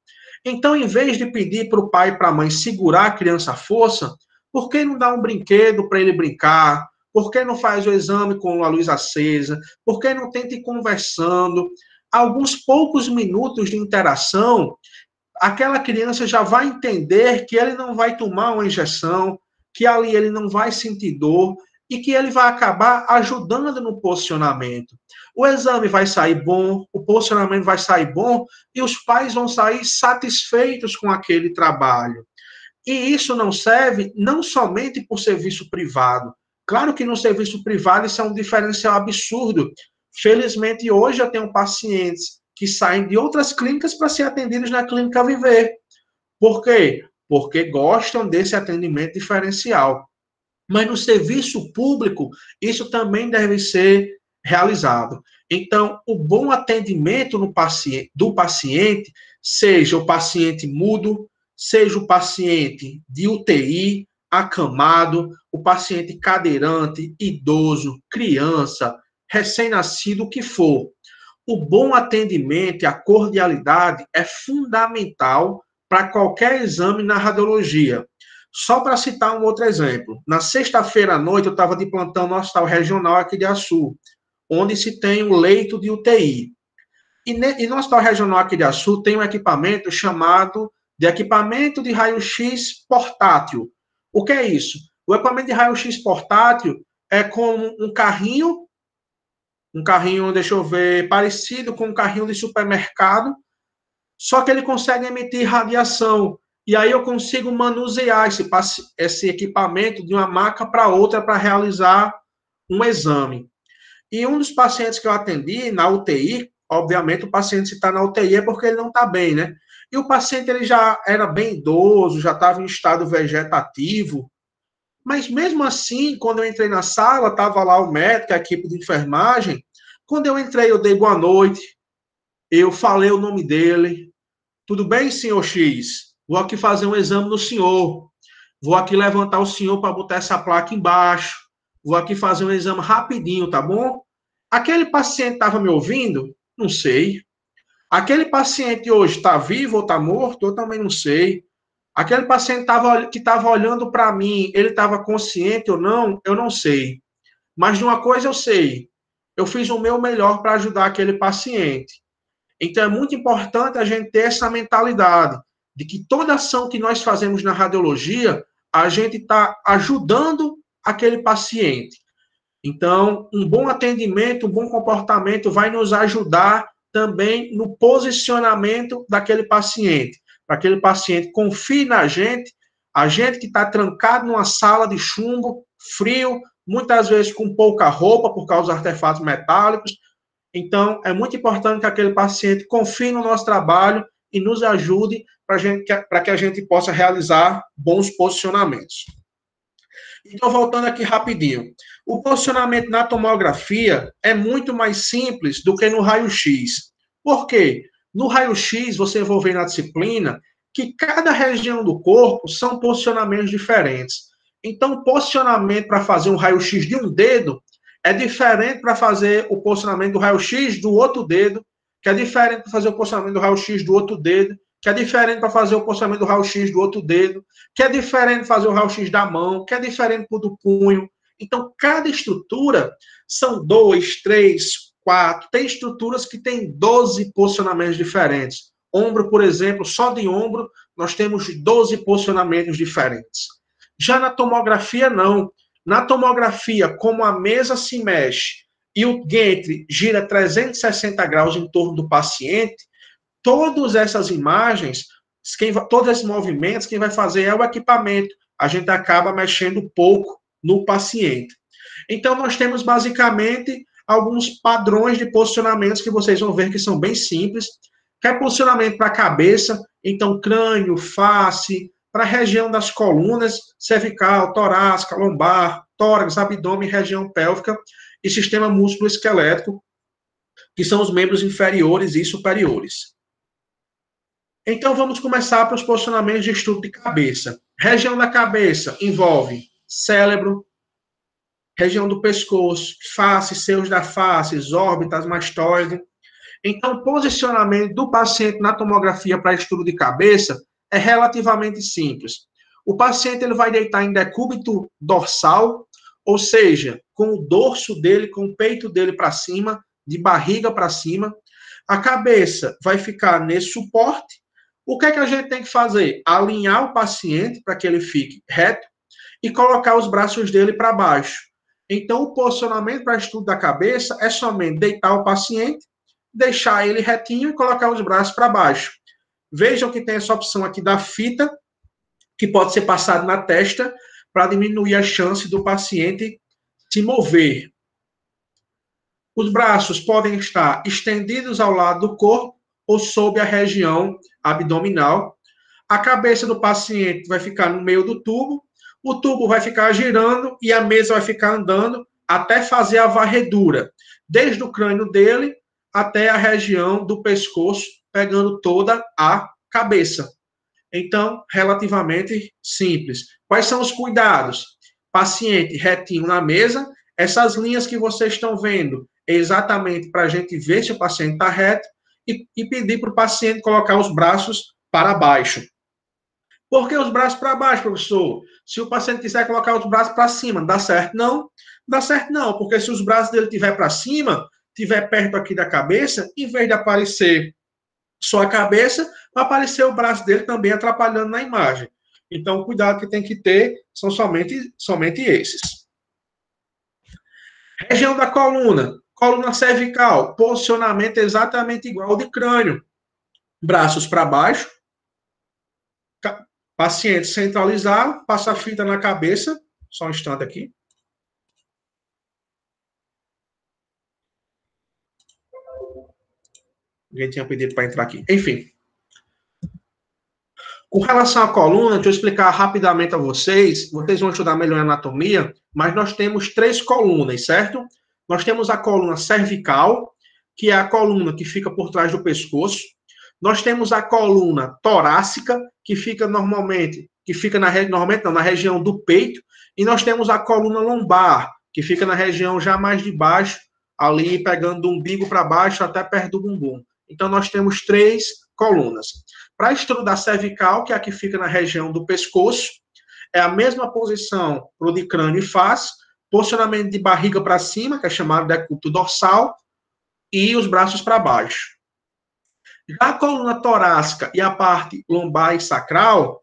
Então, em vez de pedir para o pai e para a mãe segurar a criança à força, por que não dá um brinquedo para ele brincar? Por que não faz o exame com a luz acesa? Por que não tenta ir conversando? Alguns poucos minutos de interação, aquela criança já vai entender que ele não vai tomar uma injeção, que ali ele não vai sentir dor e que ele vai acabar ajudando no posicionamento. O exame vai sair bom, o posicionamento vai sair bom e os pais vão sair satisfeitos com aquele trabalho. E isso não serve não somente por serviço privado. Claro que no serviço privado isso é um diferencial absurdo. Felizmente, hoje eu tenho pacientes que saem de outras clínicas para ser atendidos na Clínica Viver. Por quê? Porque gostam desse atendimento diferencial. Mas no serviço público, isso também deve ser realizado. Então, o bom atendimento do paciente, seja o paciente mudo, seja o paciente de UTI, acamado, o paciente cadeirante, idoso, criança, recém-nascido, o que for. O bom atendimento e a cordialidade é fundamental para qualquer exame na radiologia. Só para citar um outro exemplo. Na sexta-feira à noite, eu estava de plantão no Hospital Regional aqui de Açu, onde se tem um leito de UTI. E no Hospital Regional aqui de Açu tem um equipamento chamado de equipamento de raio-x portátil. O que é isso? O equipamento de raio-x portátil é como um carrinho, deixa eu ver, parecido com um carrinho de supermercado, só que ele consegue emitir radiação. E aí eu consigo manusear esse equipamento de uma maca para outra para realizar um exame. E um dos pacientes que eu atendi na UTI, obviamente o paciente se está na UTI é porque ele não está bem, né? E o paciente ele já era bem idoso, já estava em estado vegetativo. Mas mesmo assim, quando eu entrei na sala, estava lá o médico, a equipe de enfermagem. Quando eu entrei, eu dei boa noite. Eu falei o nome dele. Tudo bem, senhor X? Vou aqui fazer um exame no senhor. Vou aqui levantar o senhor para botar essa placa embaixo. Vou aqui fazer um exame rapidinho, tá bom? Aquele paciente estava me ouvindo? Não sei. Aquele paciente hoje está vivo ou está morto? Eu também não sei. Aquele paciente que estava olhando para mim, ele estava consciente ou não? Eu não sei. Mas de uma coisa eu sei. Eu fiz o meu melhor para ajudar aquele paciente. Então é muito importante a gente ter essa mentalidade de que toda ação que nós fazemos na radiologia, a gente está ajudando aquele paciente. Então, um bom atendimento, um bom comportamento vai nos ajudar também no posicionamento daquele paciente. Para aquele paciente confie na gente, a gente que está trancado numa sala de chumbo, frio, muitas vezes com pouca roupa por causa dos artefatos metálicos. Então, é muito importante que aquele paciente confie no nosso trabalho e nos ajude para que a gente possa realizar bons posicionamentos. Então, voltando aqui rapidinho. O posicionamento na tomografia é muito mais simples do que no raio-x. Por quê? No raio-x, você vai ver na disciplina que cada região do corpo são posicionamentos diferentes. Então, o posicionamento para fazer um raio-x de um dedo é diferente para fazer o posicionamento do raio-x do outro dedo, que é diferente para fazer o posicionamento do raio-x do outro dedo, que é diferente para fazer o posicionamento do raio-x do outro dedo, que é diferente para fazer o raio-x da mão, que é diferente para o do punho. Então, cada estrutura são 2, 3, 4. Tem estruturas que têm 12 posicionamentos diferentes. Ombro, por exemplo, só de ombro, nós temos 12 posicionamentos diferentes. Já na tomografia, não. Na tomografia, como a mesa se mexe e o gantry gira 360 graus em torno do paciente, todas essas imagens, todos esses movimentos, quem vai fazer é o equipamento. A gente acaba mexendo pouco no paciente. Então, nós temos basicamente alguns padrões de posicionamentos que vocês vão ver que são bem simples, que é posicionamento para a cabeça, então crânio, face, para a região das colunas, cervical, torácica, lombar, tórax, abdômen, região pélvica e sistema músculo-esquelético, que são os membros inferiores e superiores. Então, vamos começar para os posicionamentos de estudo de cabeça. Região da cabeça envolve cérebro, região do pescoço, face, seios da face, órbitas, mastoide. Então, o posicionamento do paciente na tomografia para estudo de cabeça é relativamente simples. O paciente ele vai deitar em decúbito dorsal, ou seja, com o dorso dele, com o peito dele para cima, de barriga para cima. A cabeça vai ficar nesse suporte. O que é que a gente tem que fazer? Alinhar o paciente para que ele fique reto e colocar os braços dele para baixo. Então, o posicionamento para estudo da cabeça é somente deitar o paciente, deixar ele retinho e colocar os braços para baixo. Vejam que tem essa opção aqui da fita, que pode ser passada na testa para diminuir a chance do paciente se mover. Os braços podem estar estendidos ao lado do corpo ou sob a região abdominal. A cabeça do paciente vai ficar no meio do tubo, o tubo vai ficar girando e a mesa vai ficar andando até fazer a varredura, desde o crânio dele até a região do pescoço, pegando toda a cabeça. Então, relativamente simples. Quais são os cuidados? Paciente retinho na mesa, essas linhas que vocês estão vendo é exatamente para a gente ver se o paciente está reto e pedir para o paciente colocar os braços para baixo. Por que os braços para baixo, professor? Se o paciente quiser colocar os braços para cima, dá certo? Não. Dá certo não, porque se os braços dele estiver para cima, estiver perto aqui da cabeça, em vez de aparecer só a cabeça, vai aparecer o braço dele também atrapalhando na imagem. Então, o cuidado que tem que ter são somente esses. Região da coluna. Coluna cervical, posicionamento exatamente igual ao de crânio. Braços para baixo. Paciente centralizado, passa a fita na cabeça. Só um instante aqui. Ninguém tinha pedido para entrar aqui. Enfim. Com relação à coluna, deixa eu explicar rapidamente a vocês. Vocês vão estudar melhor a anatomia, mas nós temos 3 colunas, certo? Nós temos a coluna cervical, que é a coluna que fica por trás do pescoço. Nós temos a coluna torácica, que fica normalmente que fica normalmente não, na região do peito, e nós temos a coluna lombar, que fica na região já mais de baixo, ali pegando do umbigo para baixo até perto do bumbum. Então, nós temos 3 colunas. Para a estrutura cervical, que é a que fica na região do pescoço, é a mesma posição para o de crânio e face, posicionamento de barriga para cima, que é chamado decúbito dorsal, e os braços para baixo. Já a coluna torácica e a parte lombar e sacral,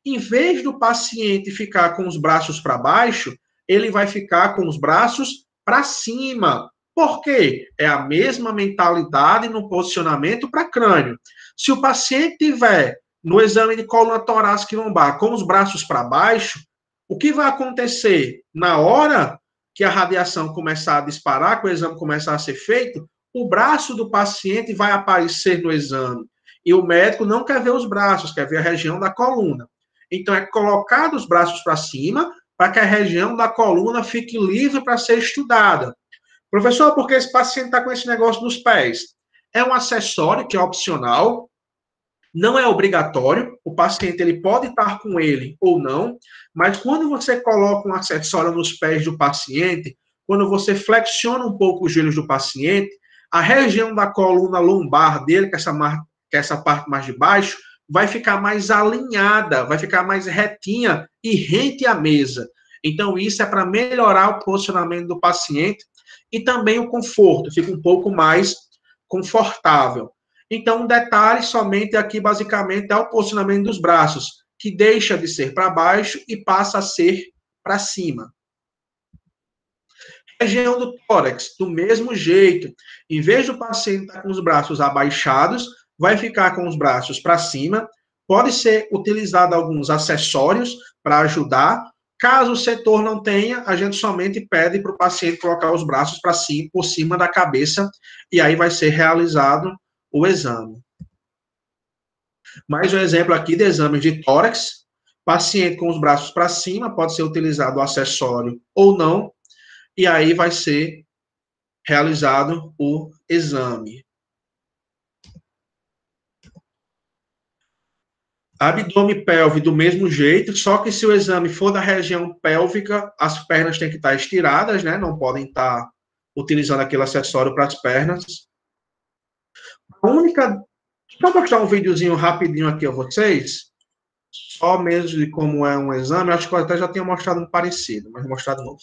em vez do paciente ficar com os braços para baixo, ele vai ficar com os braços para cima. Por quê? É a mesma mentalidade no posicionamento para crânio. Se o paciente tiver no exame de coluna torácica e lombar com os braços para baixo, o que vai acontecer? Na hora que a radiação começar a disparar, que o exame começar a ser feito, o braço do paciente vai aparecer no exame. E o médico não quer ver os braços, quer ver a região da coluna. Então, é colocado os braços para cima para que a região da coluna fique livre para ser estudada. Professor, por que esse paciente está com esse negócio nos pés? É um acessório que é opcional, não é obrigatório, o paciente ele pode estar com ele ou não, mas quando você coloca um acessório nos pés do paciente, quando você flexiona um pouco os joelhos do paciente, a região da coluna lombar dele, que é essa parte mais de baixo, vai ficar mais alinhada, vai ficar mais retinha e rente à mesa. Então, isso é para melhorar o posicionamento do paciente e também o conforto, fica um pouco mais confortável. Então, um detalhe somente aqui, basicamente, é o posicionamento dos braços, que deixa de ser para baixo e passa a ser para cima. Região do tórax, do mesmo jeito. Em vez do paciente estar com os braços abaixados, vai ficar com os braços para cima. Pode ser utilizado alguns acessórios para ajudar. Caso o setor não tenha, a gente somente pede para o paciente colocar os braços para cima, por cima da cabeça, e aí vai ser realizado o exame. Mais um exemplo aqui de exame de tórax. Paciente com os braços para cima, pode ser utilizado o acessório ou não, e aí vai ser realizado o exame. Abdômen pélvico do mesmo jeito, só que se o exame for da região pélvica, as pernas têm que estar estiradas, né? Não podem estar utilizando aquele acessório para as pernas. A única... Deixa eu mostrar um videozinho rapidinho aqui a vocês, só mesmo de como é um exame. Acho que eu até já tinha mostrado um parecido, mas vou mostrar de novo.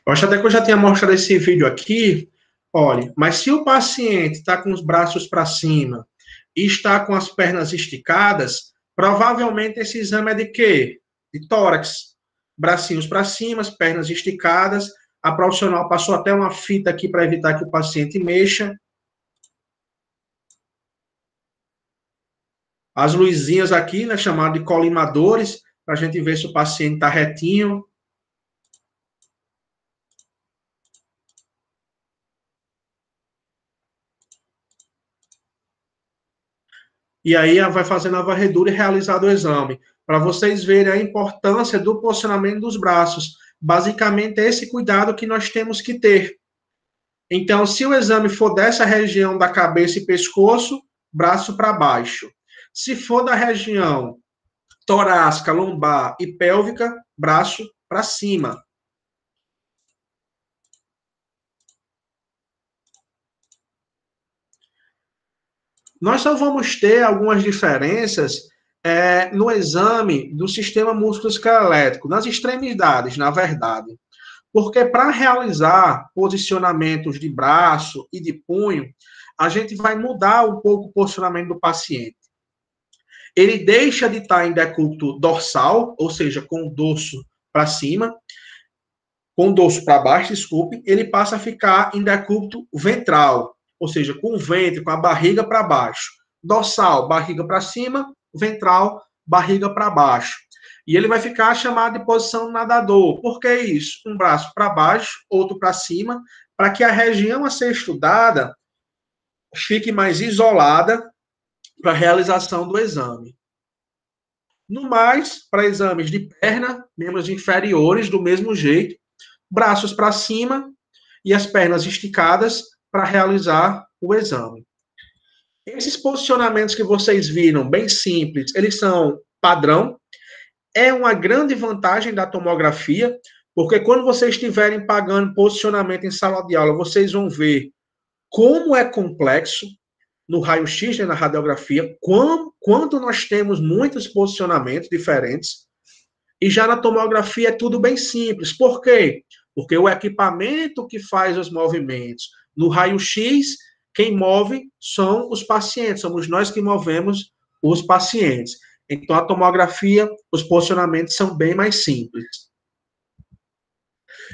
Eu acho até que eu já tinha mostrado esse vídeo aqui. Olha, mas se o paciente está com os braços para cima e está com as pernas esticadas, provavelmente esse exame é de quê? De tórax. Bracinhos para cima, as pernas esticadas. A profissional passou até uma fita aqui para evitar que o paciente mexa. As luzinhas aqui, né, chamadas de colimadores, para a gente ver se o paciente está retinho. E aí vai fazendo a varredura e realizado o exame, para vocês verem a importância do posicionamento dos braços. Basicamente, é esse cuidado que nós temos que ter. Então, se o exame for dessa região da cabeça e pescoço, braço para baixo. Se for da região torácica, lombar e pélvica, braço para cima. Nós só vamos ter algumas diferenças no exame do sistema músculo-esquelético, nas extremidades, na verdade. Porque para realizar posicionamentos de braço e de punho, a gente vai mudar um pouco o posicionamento do paciente. Ele deixa de estar em decúbito dorsal, ou seja, com o dorso para cima, com o dorso para baixo, desculpe, ele passa a ficar em decúbito ventral, ou seja, com o ventre, com a barriga para baixo. Dorsal, barriga para cima, ventral, barriga para baixo. E ele vai ficar chamado de posição nadador. Por que isso? Um braço para baixo, outro para cima, para que a região a ser estudada fique mais isolada para a realização do exame. No mais, para exames de perna, membros inferiores, do mesmo jeito, braços para cima e as pernas esticadas para realizar o exame. Esses posicionamentos que vocês viram, bem simples, eles são padrão. É uma grande vantagem da tomografia, porque quando vocês estiverem pagando posicionamento em sala de aula, vocês vão ver como é complexo no raio-x, né, na radiografia, quanto nós temos muitos posicionamentos diferentes, e já na tomografia é tudo bem simples. Por quê? Porque o equipamento que faz os movimentos no raio-x, quem move são os pacientes, somos nós que movemos os pacientes. Então, a tomografia, os posicionamentos são bem mais simples.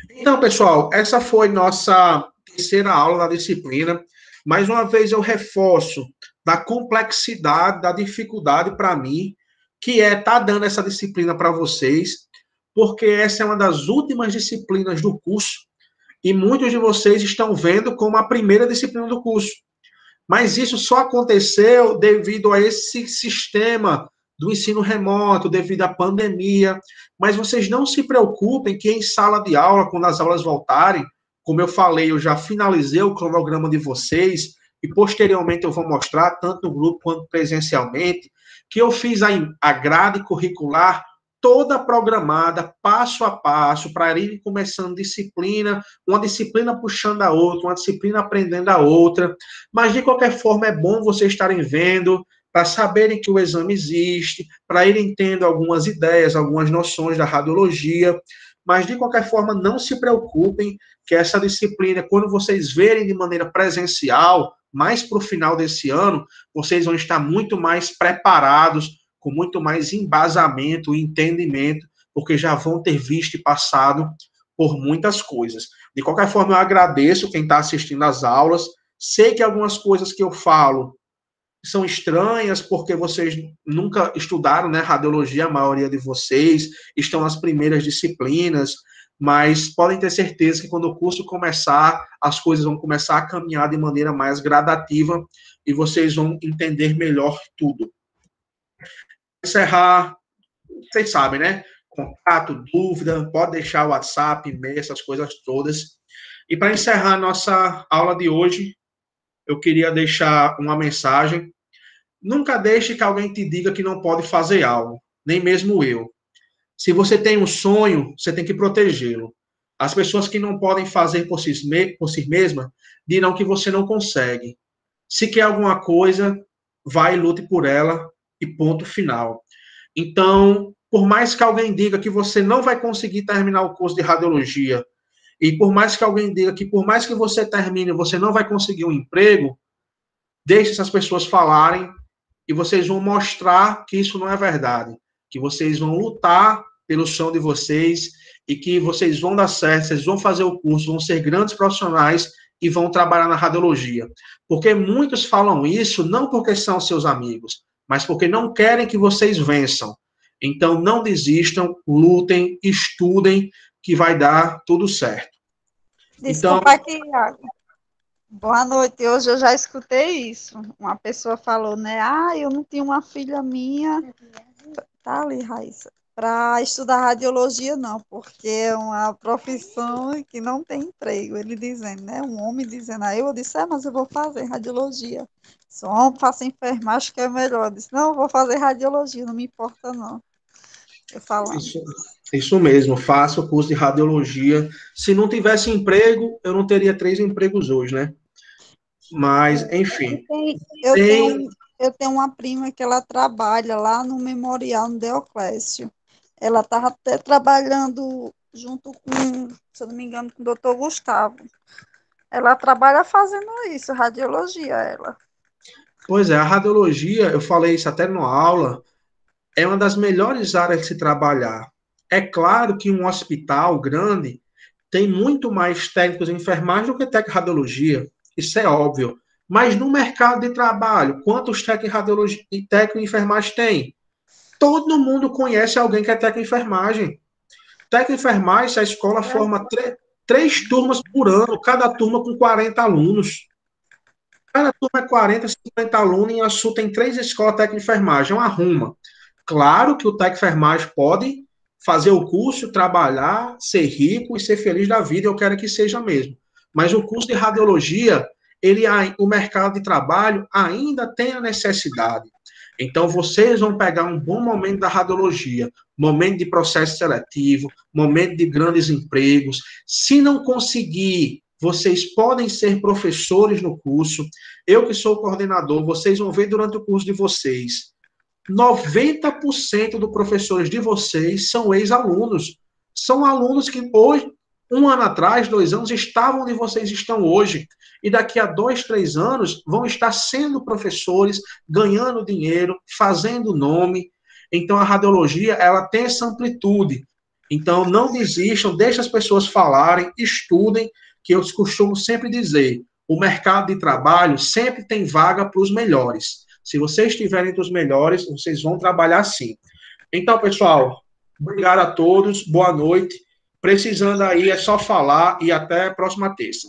Então, pessoal, essa foi nossa terceira aula da disciplina. Mais uma vez, eu reforço da complexidade, da dificuldade para mim, que é estar dando essa disciplina para vocês, porque essa é uma das últimas disciplinas do curso, e muitos de vocês estão vendo como a primeira disciplina do curso. Mas isso só aconteceu devido a esse sistema do ensino remoto, devido à pandemia. Mas vocês não se preocupem que em sala de aula, quando as aulas voltarem, como eu falei, eu já finalizei o cronograma de vocês, e posteriormente eu vou mostrar, tanto no grupo quanto presencialmente, que eu fiz a grade curricular toda programada, passo a passo, para ir começando disciplina, uma disciplina puxando a outra, uma disciplina aprendendo a outra. Mas, de qualquer forma, é bom vocês estarem vendo, para saberem que o exame existe, para irem tendo algumas ideias, algumas noções da radiologia. Mas, de qualquer forma, não se preocupem que essa disciplina, quando vocês verem de maneira presencial, mais para o final desse ano, vocês vão estar muito mais preparados, com muito mais embasamento e entendimento, porque já vão ter visto e passado por muitas coisas. De qualquer forma, eu agradeço quem está assistindo às aulas. Sei que algumas coisas que eu falo são estranhas, porque vocês nunca estudaram, né, radiologia, a maioria de vocês, estão nas primeiras disciplinas, mas podem ter certeza que quando o curso começar, as coisas vão começar a caminhar de maneira mais gradativa e vocês vão entender melhor tudo. Encerrar, vocês sabem, né? Contato, dúvida, pode deixar o WhatsApp, e-mail, essas coisas todas. E para encerrar a nossa aula de hoje, eu queria deixar uma mensagem. Nunca deixe que alguém te diga que não pode fazer algo, nem mesmo eu. Se você tem um sonho, você tem que protegê-lo. As pessoas que não podem fazer por si mesmas dirão que você não consegue. Se quer alguma coisa, vai e lute por ela e ponto final. Então, por mais que alguém diga que você não vai conseguir terminar o curso de radiologia, e por mais que alguém diga que por mais que você termine, você não vai conseguir um emprego, deixe essas pessoas falarem e vocês vão mostrar que isso não é verdade, que vocês vão lutar pelo sonho de vocês e que vocês vão dar certo, vocês vão fazer o curso, vão ser grandes profissionais e vão trabalhar na radiologia. Porque muitos falam isso não porque são seus amigos, mas porque não querem que vocês vençam. Então, não desistam, lutem, estudem, que vai dar tudo certo. Desculpa aqui, Iago. Boa noite. Hoje eu já escutei isso. Uma pessoa falou, né? Ah, eu não tinha uma filha minha. Tá ali, Raíssa. Para estudar radiologia, não, porque é uma profissão que não tem emprego. Ele dizendo, né? Um homem dizendo, aí eu disse, mas eu vou fazer radiologia. Se um homem faça enfermagem, que é melhor. Eu disse, não, eu vou fazer radiologia, não me importa, não. Eu falando. Isso mesmo, faça o curso de radiologia. Se não tivesse emprego, eu não teria 3 empregos hoje, né? Mas, enfim. Eu tenho uma prima que ela trabalha lá no Memorial no Deoclésio. Ela estava até trabalhando junto com, se eu não me engano, com o doutor Gustavo. Ela trabalha fazendo isso, radiologia, ela. Pois é, a radiologia, eu falei isso até numa aula, é uma das melhores áreas de se trabalhar. É claro que um hospital grande tem muito mais técnicos em enfermagem do que técnico em radiologia, isso é óbvio. Mas no mercado de trabalho, quantos técnicos em radiologia e técnicos em enfermagem tem? Todo mundo conhece alguém que é técnico de enfermagem. Técnico de enfermagem, a escola forma três turmas por ano, cada turma com 40 alunos. Cada turma é 40, 50 alunos, e a Sul tem 3 escolas técnicas de enfermagem, uma arruma. Claro que o técnico de enfermagem pode fazer o curso, trabalhar, ser rico e ser feliz da vida, eu quero que seja mesmo. Mas o curso de radiologia, o mercado de trabalho ainda tem a necessidade. Então, vocês vão pegar um bom momento da radiologia, momento de processo seletivo, momento de grandes empregos. Se não conseguir, vocês podem ser professores no curso. Eu que sou coordenador, vocês vão ver durante o curso de vocês. 90% dos professores de vocês são ex-alunos. São alunos que hoje, 1 ano atrás, 2 anos, estavam onde vocês estão hoje. E daqui a 2, 3 anos, vão estar sendo professores, ganhando dinheiro, fazendo nome. Então, a radiologia, ela tem essa amplitude. Então, não desistam, deixem as pessoas falarem, estudem, que eu costumo sempre dizer, o mercado de trabalho sempre tem vaga para os melhores. Se vocês estiverem entre os melhores, vocês vão trabalhar sim. Então, pessoal, obrigado a todos, boa noite. Precisando aí, é só falar e até a próxima terça.